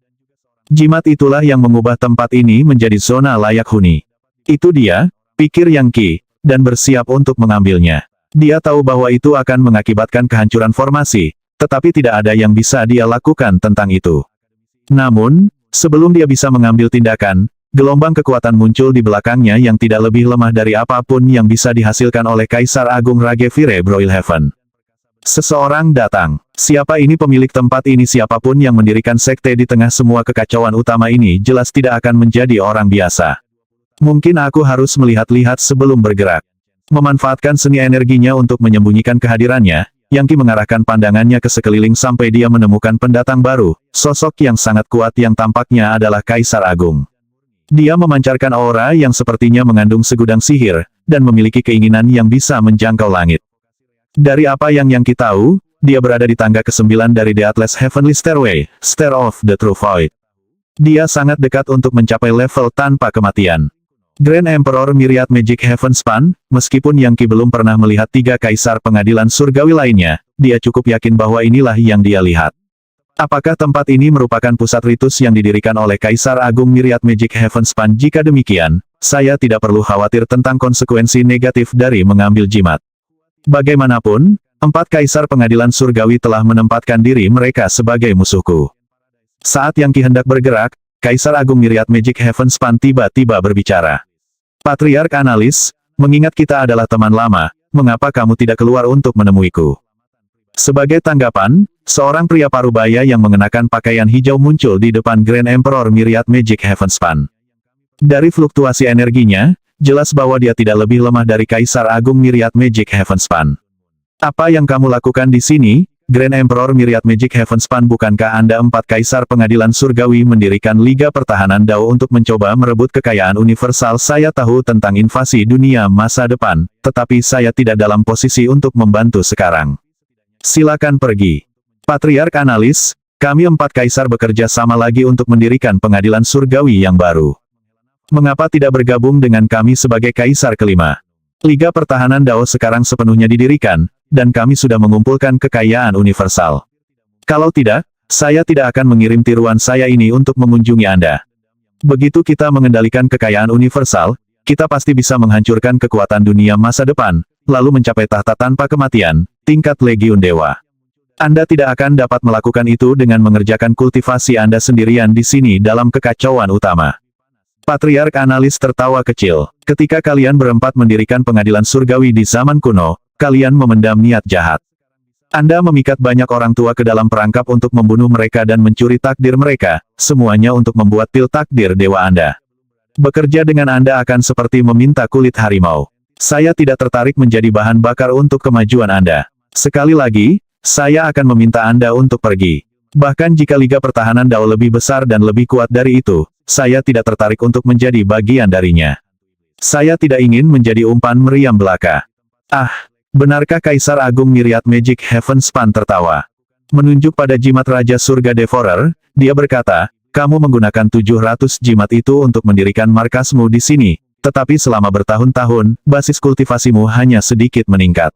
Jimat itulah yang mengubah tempat ini menjadi zona layak huni. Itu dia, pikir Yangki, dan bersiap untuk mengambilnya. Dia tahu bahwa itu akan mengakibatkan kehancuran formasi, tetapi tidak ada yang bisa dia lakukan tentang itu. Namun, sebelum dia bisa mengambil tindakan, gelombang kekuatan muncul di belakangnya yang tidak lebih lemah dari apapun yang bisa dihasilkan oleh Kaisar Agung Ragevire Broilhaven. Seseorang datang. Siapa ini pemilik tempat ini? Siapapun yang mendirikan sekte di tengah semua kekacauan utama ini jelas tidak akan menjadi orang biasa. Mungkin aku harus melihat-lihat sebelum bergerak. Memanfaatkan seni energinya untuk menyembunyikan kehadirannya, Yangki mengarahkan pandangannya ke sekeliling sampai dia menemukan pendatang baru, sosok yang sangat kuat yang tampaknya adalah Kaisar Agung. Dia memancarkan aura yang sepertinya mengandung segudang sihir, dan memiliki keinginan yang bisa menjangkau langit. Dari apa yang Yangki tahu, dia berada di tangga ke-9 dari The Atlas Heavenly Stairway, Stair of the True Void. Dia sangat dekat untuk mencapai level tanpa kematian. Grand Emperor Myriad Magic Heavenspan, meskipun Yangki belum pernah melihat 3 kaisar pengadilan surgawi lainnya, dia cukup yakin bahwa inilah yang dia lihat. Apakah tempat ini merupakan pusat ritus yang didirikan oleh Kaisar Agung Myriad Magic Heavenspan? Jika demikian, saya tidak perlu khawatir tentang konsekuensi negatif dari mengambil jimat. Bagaimanapun, 4 kaisar pengadilan surgawi telah menempatkan diri mereka sebagai musuhku. Saat Yangki hendak bergerak, Kaisar Agung Myriad Magic Heavenspan tiba-tiba berbicara. Patriark Analis, mengingat kita adalah teman lama, mengapa kamu tidak keluar untuk menemuiku? Sebagai tanggapan, seorang pria parubaya yang mengenakan pakaian hijau muncul di depan Grand Emperor Myriad Magic Heavenspan. Dari fluktuasi energinya, jelas bahwa dia tidak lebih lemah dari Kaisar Agung Myriad Magic Heavenspan. Apa yang kamu lakukan di sini, Grand Emperor Myriad Magic Heavenspan? Bukankah Anda 4 kaisar pengadilan surgawi mendirikan Liga Pertahanan Dao untuk mencoba merebut kekayaan universal? Saya tahu tentang invasi dunia masa depan, tetapi saya tidak dalam posisi untuk membantu sekarang. Silakan pergi. Patriark Analis, kami 4 kaisar bekerja sama lagi untuk mendirikan pengadilan surgawi yang baru. Mengapa tidak bergabung dengan kami sebagai kaisar kelima? Liga Pertahanan Dao sekarang sepenuhnya didirikan, dan kami sudah mengumpulkan kekayaan universal. Kalau tidak, saya tidak akan mengirim tiruan saya ini untuk mengunjungi Anda. Begitu kita mengendalikan kekayaan universal, kita pasti bisa menghancurkan kekuatan dunia masa depan, lalu mencapai tahta tanpa kematian, tingkat Legiun Dewa. Anda tidak akan dapat melakukan itu dengan mengerjakan kultivasi Anda sendirian di sini dalam kekacauan utama. Patriark Analis tertawa kecil. Ketika kalian berempat mendirikan pengadilan surgawi di zaman kuno, kalian memendam niat jahat. Anda memikat banyak orang tua ke dalam perangkap untuk membunuh mereka dan mencuri takdir mereka, semuanya untuk membuat pil takdir dewa Anda. Bekerja dengan Anda akan seperti meminta kulit harimau. Saya tidak tertarik menjadi bahan bakar untuk kemajuan Anda. Sekali lagi, saya akan meminta Anda untuk pergi. Bahkan jika Liga Pertahanan Dao lebih besar dan lebih kuat dari itu, saya tidak tertarik untuk menjadi bagian darinya. Saya tidak ingin menjadi umpan meriam belaka. Ah! Benarkah Kaisar Agung Myriad Magic Heaven Span tertawa? Menunjuk pada jimat Raja Surga Devourer, dia berkata, kamu menggunakan 700 jimat itu untuk mendirikan markasmu di sini, tetapi selama bertahun-tahun, basis kultivasimu hanya sedikit meningkat.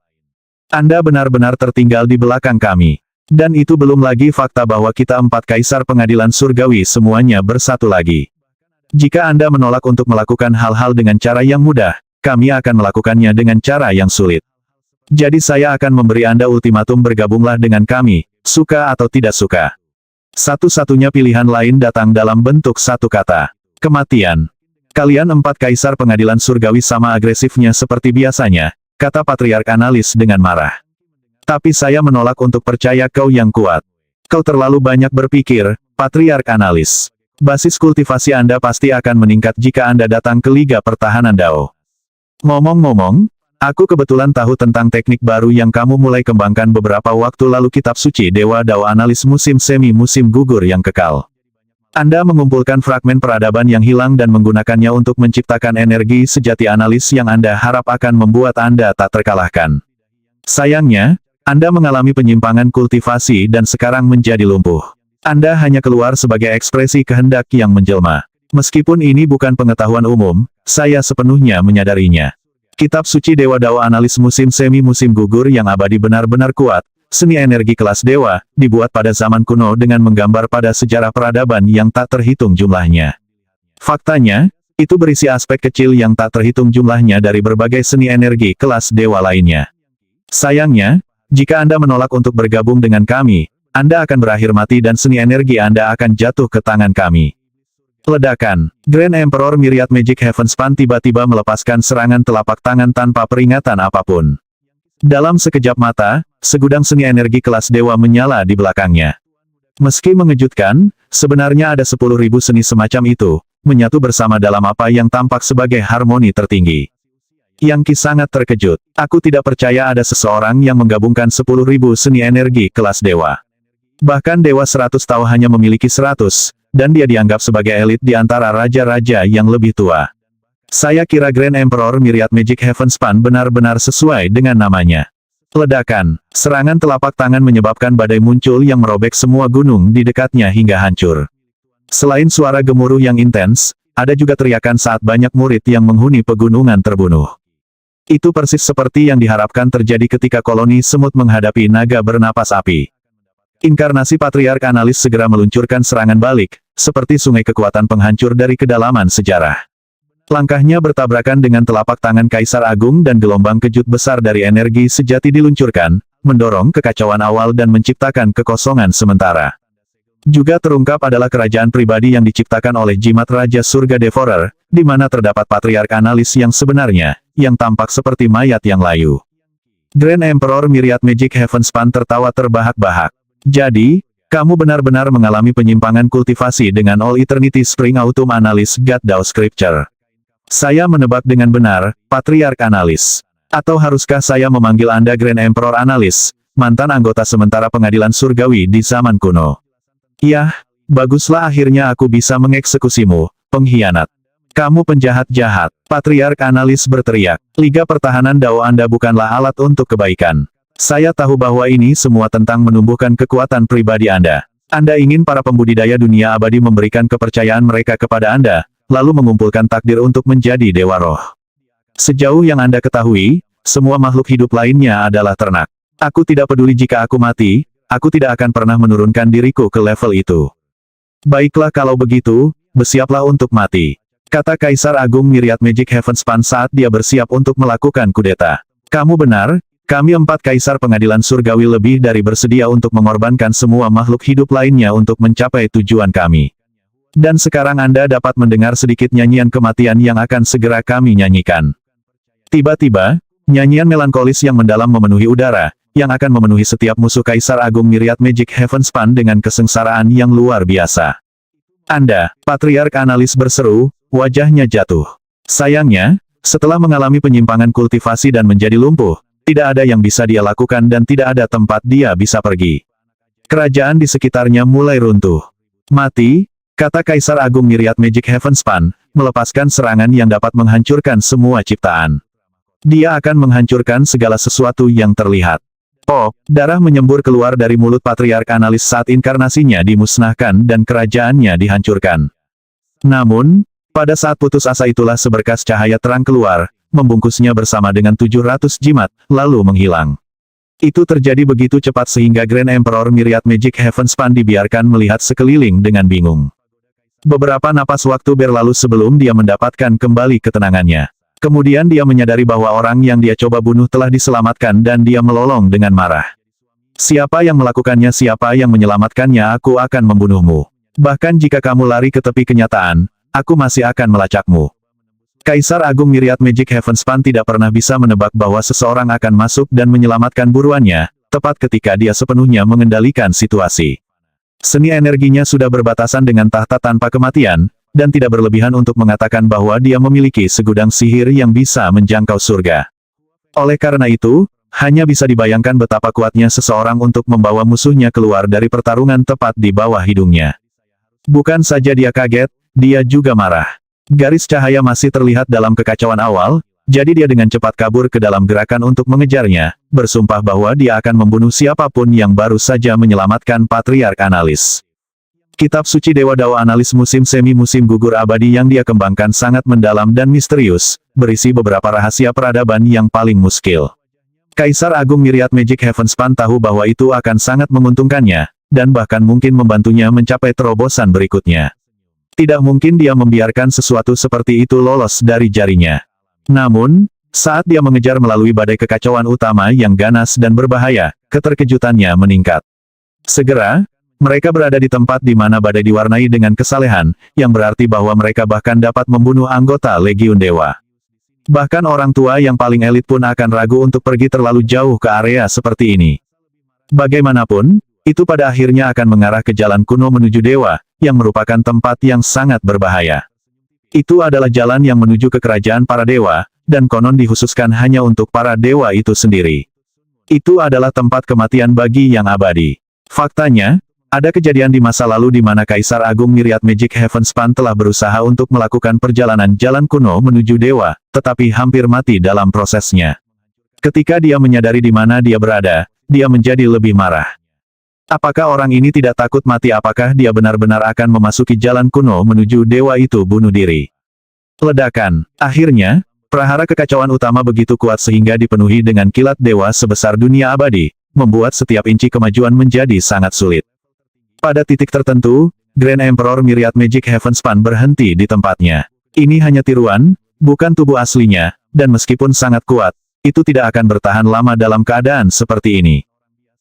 Anda benar-benar tertinggal di belakang kami. Dan itu belum lagi fakta bahwa kita 4 Kaisar Pengadilan Surgawi semuanya bersatu lagi. Jika Anda menolak untuk melakukan hal-hal dengan cara yang mudah, kami akan melakukannya dengan cara yang sulit. Jadi saya akan memberi Anda ultimatum bergabunglah dengan kami, suka atau tidak suka. Satu-satunya pilihan lain datang dalam bentuk satu kata. Kematian. Kalian 4 kaisar pengadilan surgawi sama agresifnya seperti biasanya, kata Patriark Analis dengan marah. Tapi saya menolak untuk percaya kau yang kuat. Kau terlalu banyak berpikir, Patriark Analis. Basis kultivasi Anda pasti akan meningkat jika Anda datang ke Liga Pertahanan Dao. Ngomong-ngomong, aku kebetulan tahu tentang teknik baru yang kamu mulai kembangkan beberapa waktu lalu, kitab suci Dewa Dao Analis musim semi musim gugur yang kekal. Anda mengumpulkan fragmen peradaban yang hilang dan menggunakannya untuk menciptakan energi sejati analis yang Anda harap akan membuat Anda tak terkalahkan. Sayangnya, Anda mengalami penyimpangan kultivasi dan sekarang menjadi lumpuh. Anda hanya keluar sebagai ekspresi kehendak yang menjelma. Meskipun ini bukan pengetahuan umum, saya sepenuhnya menyadarinya. Kitab suci Dewa Dao Analis musim semi musim gugur yang abadi benar-benar kuat, seni energi kelas dewa, dibuat pada zaman kuno dengan menggambar pada sejarah peradaban yang tak terhitung jumlahnya. Faktanya, itu berisi aspek kecil yang tak terhitung jumlahnya dari berbagai seni energi kelas dewa lainnya. Sayangnya, jika Anda menolak untuk bergabung dengan kami, Anda akan berakhir mati dan seni energi Anda akan jatuh ke tangan kami. Ledakan. Grand Emperor Myriad Magic Heavenspan tiba-tiba melepaskan serangan telapak tangan tanpa peringatan apapun. Dalam sekejap mata, segudang seni energi kelas dewa menyala di belakangnya. Meski mengejutkan, sebenarnya ada 10.000 seni semacam itu, menyatu bersama dalam apa yang tampak sebagai harmoni tertinggi. Yang Qi sangat terkejut. Aku tidak percaya ada seseorang yang menggabungkan 10.000 seni energi kelas dewa. Bahkan Dewa 100 Tao hanya memiliki 100, dan dia dianggap sebagai elit di antara raja-raja yang lebih tua. Saya kira Grand Emperor Myriad Magic Heavenspan benar-benar sesuai dengan namanya. Ledakan. Serangan telapak tangan menyebabkan badai muncul yang merobek semua gunung di dekatnya hingga hancur. Selain suara gemuruh yang intens, ada juga teriakan saat banyak murid yang menghuni pegunungan terbunuh. Itu persis seperti yang diharapkan terjadi ketika koloni semut menghadapi naga bernapas api. Inkarnasi Patriark Analis segera meluncurkan serangan balik, seperti sungai kekuatan penghancur dari kedalaman sejarah. Langkahnya bertabrakan dengan telapak tangan Kaisar Agung dan gelombang kejut besar dari energi sejati diluncurkan, mendorong kekacauan awal dan menciptakan kekosongan sementara. Juga terungkap adalah kerajaan pribadi yang diciptakan oleh jimat Raja Surga Devourer, di mana terdapat Patriark Analis yang sebenarnya, yang tampak seperti mayat yang layu. Grand Emperor Myriad Magic Heavenspan tertawa terbahak-bahak. Jadi, kamu benar-benar mengalami penyimpangan kultivasi dengan All Eternity Spring Autumn Analis God Dao Scripture. Saya menebak dengan benar, Patriark Analis. Atau haruskah saya memanggil Anda Grand Emperor Analis, mantan anggota sementara pengadilan surgawi di zaman kuno? Yah, baguslah, akhirnya aku bisa mengeksekusimu, pengkhianat. Kamu penjahat jahat. Patriark Analis berteriak. Liga Pertahanan Dao Anda bukanlah alat untuk kebaikan. Saya tahu bahwa ini semua tentang menumbuhkan kekuatan pribadi Anda. Anda ingin para pembudidaya dunia abadi memberikan kepercayaan mereka kepada Anda, lalu mengumpulkan takdir untuk menjadi dewa roh. Sejauh yang Anda ketahui, semua makhluk hidup lainnya adalah ternak. Aku tidak peduli jika aku mati, aku tidak akan pernah menurunkan diriku ke level itu. Baiklah kalau begitu, bersiaplah untuk mati, kata Kaisar Agung Myriad Magic Heavenspan saat dia bersiap untuk melakukan kudeta. Kamu benar, kami 4 Kaisar Pengadilan Surgawi lebih dari bersedia untuk mengorbankan semua makhluk hidup lainnya untuk mencapai tujuan kami. Dan sekarang Anda dapat mendengar sedikit nyanyian kematian yang akan segera kami nyanyikan. Tiba-tiba, nyanyian melankolis yang mendalam memenuhi udara, yang akan memenuhi setiap musuh Kaisar Agung Myriad Magic Heavenspan dengan kesengsaraan yang luar biasa. Anda, Patriark Analis berseru, wajahnya jatuh. Sayangnya, setelah mengalami penyimpangan kultivasi dan menjadi lumpuh, tidak ada yang bisa dia lakukan dan tidak ada tempat dia bisa pergi. Kerajaan di sekitarnya mulai runtuh. Mati, kata Kaisar Agung Myriad Magic Heavenspan, melepaskan serangan yang dapat menghancurkan semua ciptaan. Dia akan menghancurkan segala sesuatu yang terlihat. Pop, darah menyembur keluar dari mulut Patriark Analis saat inkarnasinya dimusnahkan dan kerajaannya dihancurkan. Namun, pada saat putus asa itulah seberkas cahaya terang keluar, membungkusnya bersama dengan 700 jimat, lalu menghilang. Itu terjadi begitu cepat sehingga Grand Emperor Myriad Magic Heavenspan dibiarkan melihat sekeliling dengan bingung. Beberapa napas waktu berlalu sebelum dia mendapatkan kembali ketenangannya. Kemudian dia menyadari bahwa orang yang dia coba bunuh telah diselamatkan dan dia melolong dengan marah. Siapa yang melakukannya, siapa yang menyelamatkannya, aku akan membunuhmu. Bahkan jika kamu lari ke tepi kenyataan, aku masih akan melacakmu. Kaisar Agung Myriad Magic Heavenspan tidak pernah bisa menebak bahwa seseorang akan masuk dan menyelamatkan buruannya, tepat ketika dia sepenuhnya mengendalikan situasi. Seni energinya sudah berbatasan dengan tahta tanpa kematian, dan tidak berlebihan untuk mengatakan bahwa dia memiliki segudang sihir yang bisa menjangkau surga. Oleh karena itu, hanya bisa dibayangkan betapa kuatnya seseorang untuk membawa musuhnya keluar dari pertarungan tepat di bawah hidungnya. Bukan saja dia kaget, dia juga marah. Garis cahaya masih terlihat dalam kekacauan awal, jadi dia dengan cepat kabur ke dalam gerakan untuk mengejarnya, bersumpah bahwa dia akan membunuh siapapun yang baru saja menyelamatkan Patriark Analis. Kitab suci Dewa Dao Analis musim semi-musim gugur abadi yang dia kembangkan sangat mendalam dan misterius, berisi beberapa rahasia peradaban yang paling muskil. Kaisar Agung Myriad Magic Heavenspan tahu bahwa itu akan sangat menguntungkannya, dan bahkan mungkin membantunya mencapai terobosan berikutnya. Tidak mungkin dia membiarkan sesuatu seperti itu lolos dari jarinya. Namun, saat dia mengejar melalui badai kekacauan utama yang ganas dan berbahaya, keterkejutannya meningkat. Segera, mereka berada di tempat di mana badai diwarnai dengan kesalehan, yang berarti bahwa mereka bahkan dapat membunuh anggota Legiun Dewa. Bahkan orang tua yang paling elit pun akan ragu untuk pergi terlalu jauh ke area seperti ini. Bagaimanapun, itu pada akhirnya akan mengarah ke jalan kuno menuju dewa, yang merupakan tempat yang sangat berbahaya. Itu adalah jalan yang menuju ke kerajaan para dewa, dan konon dikhususkan hanya untuk para dewa itu sendiri. Itu adalah tempat kematian bagi yang abadi. Faktanya, ada kejadian di masa lalu di mana Kaisar Agung Myriad Magic Heavenspan telah berusaha untuk melakukan perjalanan jalan kuno menuju dewa, tetapi hampir mati dalam prosesnya. Ketika dia menyadari di mana dia berada, dia menjadi lebih marah. Apakah orang ini tidak takut mati? Apakah dia benar-benar akan memasuki jalan kuno menuju dewa itu bunuh diri? Ledakan. Akhirnya, prahara kekacauan utama begitu kuat sehingga dipenuhi dengan kilat dewa sebesar dunia abadi, membuat setiap inci kemajuan menjadi sangat sulit. Pada titik tertentu, Grand Emperor Myriad Magic Heavenspan berhenti di tempatnya. Ini hanya tiruan, bukan tubuh aslinya, dan meskipun sangat kuat, itu tidak akan bertahan lama dalam keadaan seperti ini.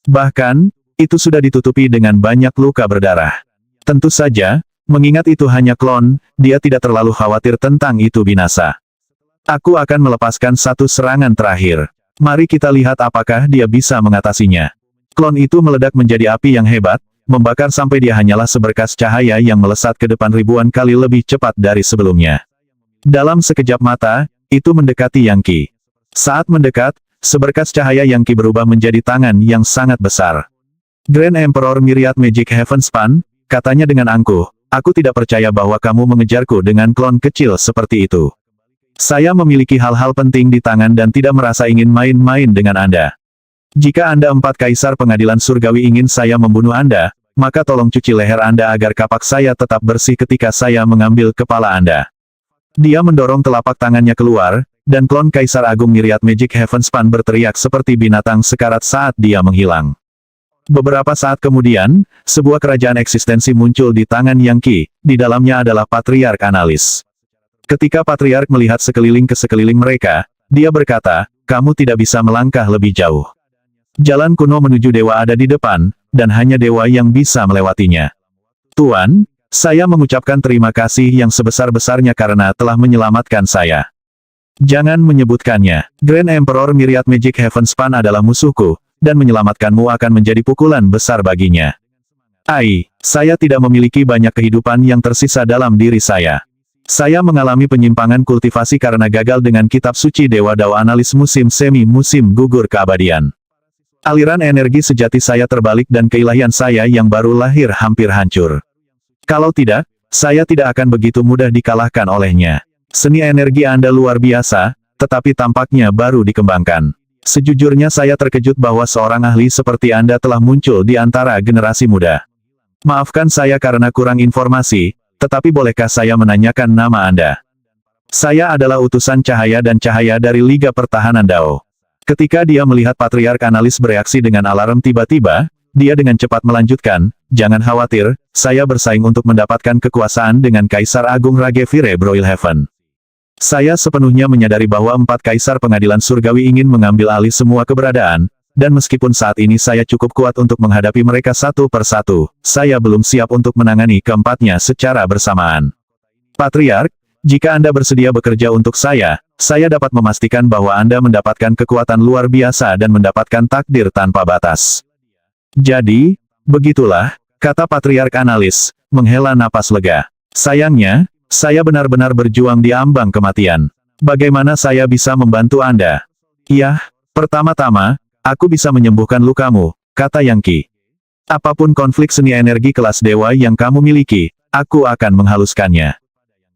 Bahkan, itu sudah ditutupi dengan banyak luka berdarah. Tentu saja, mengingat itu hanya klon, dia tidak terlalu khawatir tentang itu binasa. Aku akan melepaskan satu serangan terakhir. Mari kita lihat apakah dia bisa mengatasinya. Klon itu meledak menjadi api yang hebat, membakar sampai dia hanyalah seberkas cahaya yang melesat ke depan ribuan kali lebih cepat dari sebelumnya. Dalam sekejap mata, itu mendekati Yang Qi. Saat mendekat, seberkas cahaya Yang Qi berubah menjadi tangan yang sangat besar. Grand Emperor Myriad Magic Heavenspan, katanya dengan angkuh, aku tidak percaya bahwa kamu mengejarku dengan klon kecil seperti itu. Saya memiliki hal-hal penting di tangan dan tidak merasa ingin main-main dengan Anda. Jika Anda empat kaisar pengadilan surgawi ingin saya membunuh Anda, maka tolong cuci leher Anda agar kapak saya tetap bersih ketika saya mengambil kepala Anda. Dia mendorong telapak tangannya keluar, dan klon Kaisar Agung Myriad Magic Heavenspan berteriak seperti binatang sekarat saat dia menghilang. Beberapa saat kemudian, sebuah kerajaan eksistensi muncul di tangan Yang Qi, di dalamnya adalah Patriark Analis. Ketika Patriark melihat sekeliling ke sekeliling mereka, dia berkata, "Kamu tidak bisa melangkah lebih jauh. Jalan kuno menuju dewa ada di depan, dan hanya dewa yang bisa melewatinya. Tuan, saya mengucapkan terima kasih yang sebesar-besarnya karena telah menyelamatkan saya. Jangan menyebutkannya. Grand Emperor Myriad Magic Heavenspan adalah musuhku, dan menyelamatkanmu akan menjadi pukulan besar baginya. Saya tidak memiliki banyak kehidupan yang tersisa dalam diri saya. Saya mengalami penyimpangan kultivasi karena gagal dengan kitab suci Dewa Dao Analis musim semi-musim gugur keabadian. Aliran energi sejati saya terbalik dan keilahian saya yang baru lahir hampir hancur. Kalau tidak, saya tidak akan begitu mudah dikalahkan olehnya. Seni energi Anda luar biasa, tetapi tampaknya baru dikembangkan. Sejujurnya saya terkejut bahwa seorang ahli seperti Anda telah muncul di antara generasi muda. Maafkan saya karena kurang informasi, tetapi bolehkah saya menanyakan nama Anda? Saya adalah utusan cahaya dan cahaya dari Liga Pertahanan Dao. Ketika dia melihat Patriark Analis bereaksi dengan alarm tiba-tiba, dia dengan cepat melanjutkan, "Jangan khawatir, saya bersaing untuk mendapatkan kekuasaan dengan Kaisar Agung Ragevire Broilhaven. Saya sepenuhnya menyadari bahwa empat kaisar pengadilan surgawi ingin mengambil alih semua keberadaan, dan meskipun saat ini saya cukup kuat untuk menghadapi mereka satu persatu, saya belum siap untuk menangani keempatnya secara bersamaan. Patriark, jika Anda bersedia bekerja untuk saya dapat memastikan bahwa Anda mendapatkan kekuatan luar biasa dan mendapatkan takdir tanpa batas." "Jadi, begitulah," kata Patriark Analis, menghela napas lega. "Sayangnya, saya benar-benar berjuang di ambang kematian. Bagaimana saya bisa membantu Anda?" "Iya, pertama-tama, aku bisa menyembuhkan lukamu," kata Yang Qi. "Apapun konflik seni energi kelas dewa yang kamu miliki, aku akan menghaluskannya.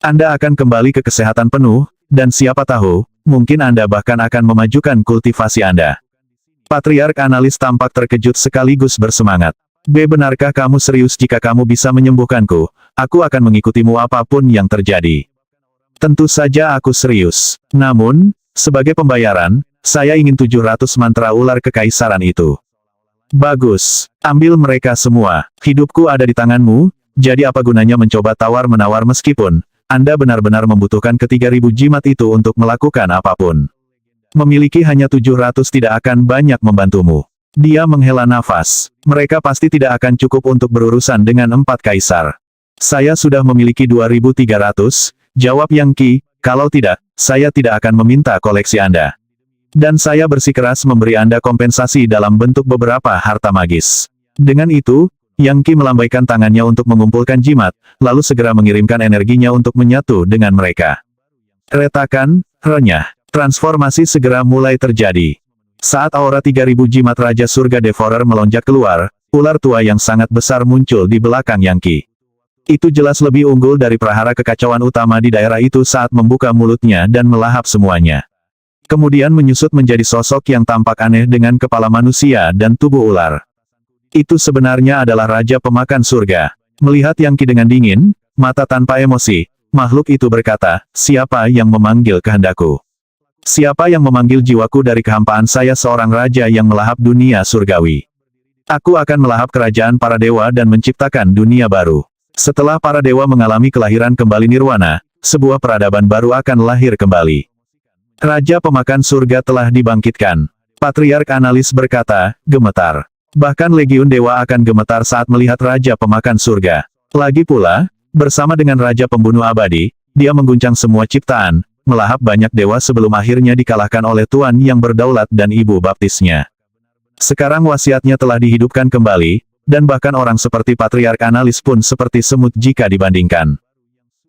Anda akan kembali ke kesehatan penuh, dan siapa tahu, mungkin Anda bahkan akan memajukan kultivasi Anda." Patriark Analis tampak terkejut sekaligus bersemangat. Benarkah kamu serius jika kamu bisa menyembuhkanku? Aku akan mengikutimu apapun yang terjadi." "Tentu saja aku serius. Namun, sebagai pembayaran, saya ingin 700 mantra ular kekaisaran itu." "Bagus. Ambil mereka semua. Hidupku ada di tanganmu, jadi apa gunanya mencoba tawar-menawar meskipun Anda benar-benar membutuhkan ke-3000 jimat itu untuk melakukan apapun. Memiliki hanya 700 tidak akan banyak membantumu." Dia menghela nafas. "Mereka pasti tidak akan cukup untuk berurusan dengan empat kaisar. Saya sudah memiliki 2300, jawab Yang Qi, "Kalau tidak, saya tidak akan meminta koleksi Anda. Dan saya bersikeras memberi Anda kompensasi dalam bentuk beberapa harta magis." Dengan itu, Yang Qi melambaikan tangannya untuk mengumpulkan jimat, lalu segera mengirimkan energinya untuk menyatu dengan mereka. Retakan, renyah. Transformasi segera mulai terjadi. Saat aura 3000 jimat Raja Surga Devourer melonjak keluar, ular tua yang sangat besar muncul di belakang Yang Qi. Itu jelas lebih unggul dari prahara kekacauan utama di daerah itu saat membuka mulutnya dan melahap semuanya. Kemudian menyusut menjadi sosok yang tampak aneh dengan kepala manusia dan tubuh ular. Itu sebenarnya adalah Raja Pemakan Surga. Melihat Yang Qi dengan dingin, mata tanpa emosi, makhluk itu berkata, "Siapa yang memanggil kehendakku? Siapa yang memanggil jiwaku dari kehampaan saya seorang raja yang melahap dunia surgawi? Aku akan melahap kerajaan para dewa dan menciptakan dunia baru. Setelah para dewa mengalami kelahiran kembali nirwana, sebuah peradaban baru akan lahir kembali. Raja Pemakan Surga telah dibangkitkan." Patriark Analis berkata, gemetar. Bahkan Legiun Dewa akan gemetar saat melihat Raja Pemakan Surga. Lagi pula, bersama dengan Raja Pembunuh Abadi, dia mengguncang semua ciptaan, melahap banyak dewa sebelum akhirnya dikalahkan oleh Tuan yang berdaulat dan Ibu Baptisnya. Sekarang wasiatnya telah dihidupkan kembali, dan bahkan orang seperti Patriark Analis pun seperti semut jika dibandingkan.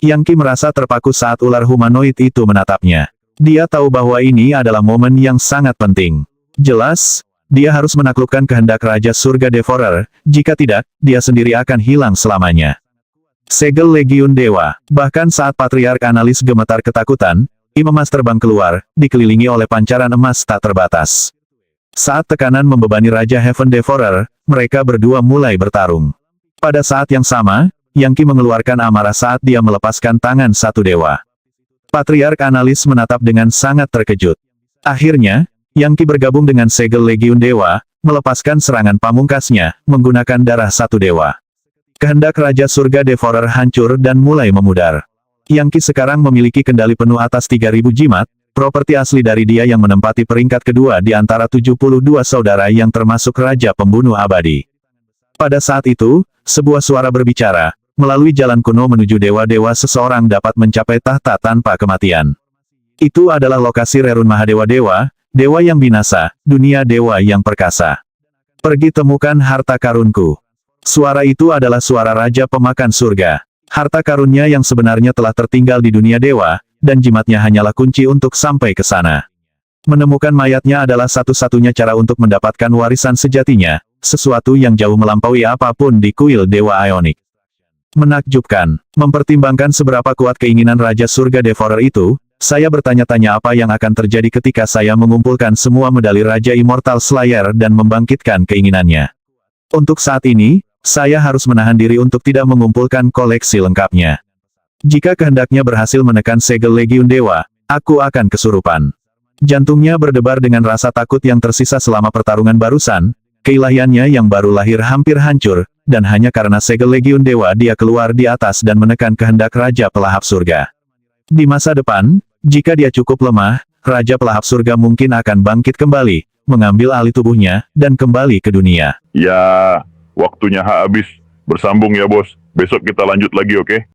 Yang Qi merasa terpaku saat ular humanoid itu menatapnya. Dia tahu bahwa ini adalah momen yang sangat penting. Jelas, dia harus menaklukkan kehendak Raja Surga Devourer, jika tidak, dia sendiri akan hilang selamanya. Segel Legiun Dewa. Bahkan saat Patriark Analis gemetar ketakutan, Im emas terbang keluar, dikelilingi oleh pancaran emas tak terbatas. Saat tekanan membebani Raja Heaven Devourer, mereka berdua mulai bertarung. Pada saat yang sama, Yang Qi mengeluarkan amarah saat dia melepaskan tangan satu dewa. Patriark Analis menatap dengan sangat terkejut. Akhirnya, Yang Qi bergabung dengan segel Legiun Dewa, melepaskan serangan pamungkasnya, menggunakan darah satu dewa. Kehendak Raja Surga Devourer hancur dan mulai memudar. Yang Qi sekarang memiliki kendali penuh atas 3000 jimat, properti asli dari dia yang menempati peringkat kedua di antara 72 saudara yang termasuk Raja Pembunuh Abadi. Pada saat itu, sebuah suara berbicara, melalui jalan kuno menuju dewa-dewa seseorang dapat mencapai tahta tanpa kematian. Itu adalah lokasi Rerun Mahadewa Dewa, dewa yang binasa, dunia dewa yang perkasa. Pergi temukan harta karunku. Suara itu adalah suara Raja Pemakan Surga. Harta karunnya yang sebenarnya telah tertinggal di dunia dewa, dan jimatnya hanyalah kunci untuk sampai ke sana. Menemukan mayatnya adalah satu-satunya cara untuk mendapatkan warisan sejatinya, sesuatu yang jauh melampaui apapun di kuil Dewa Ionik. Menakjubkan. Mempertimbangkan seberapa kuat keinginan Raja Surga Devourer itu, saya bertanya-tanya apa yang akan terjadi ketika saya mengumpulkan semua medali Raja Immortal Slayer dan membangkitkan keinginannya. Untuk saat ini, saya harus menahan diri untuk tidak mengumpulkan koleksi lengkapnya. Jika kehendaknya berhasil menekan segel Legiun Dewa, aku akan kesurupan. Jantungnya berdebar dengan rasa takut yang tersisa selama pertarungan barusan, keilahiannya yang baru lahir hampir hancur, dan hanya karena segel Legiun Dewa dia keluar di atas dan menekan kehendak Raja Pelahap Surga. Di masa depan, jika dia cukup lemah, Raja Pelahap Surga mungkin akan bangkit kembali, mengambil alih tubuhnya, dan kembali ke dunia. Ya, waktunya habis. Bersambung ya bos. Besok kita lanjut lagi, oke?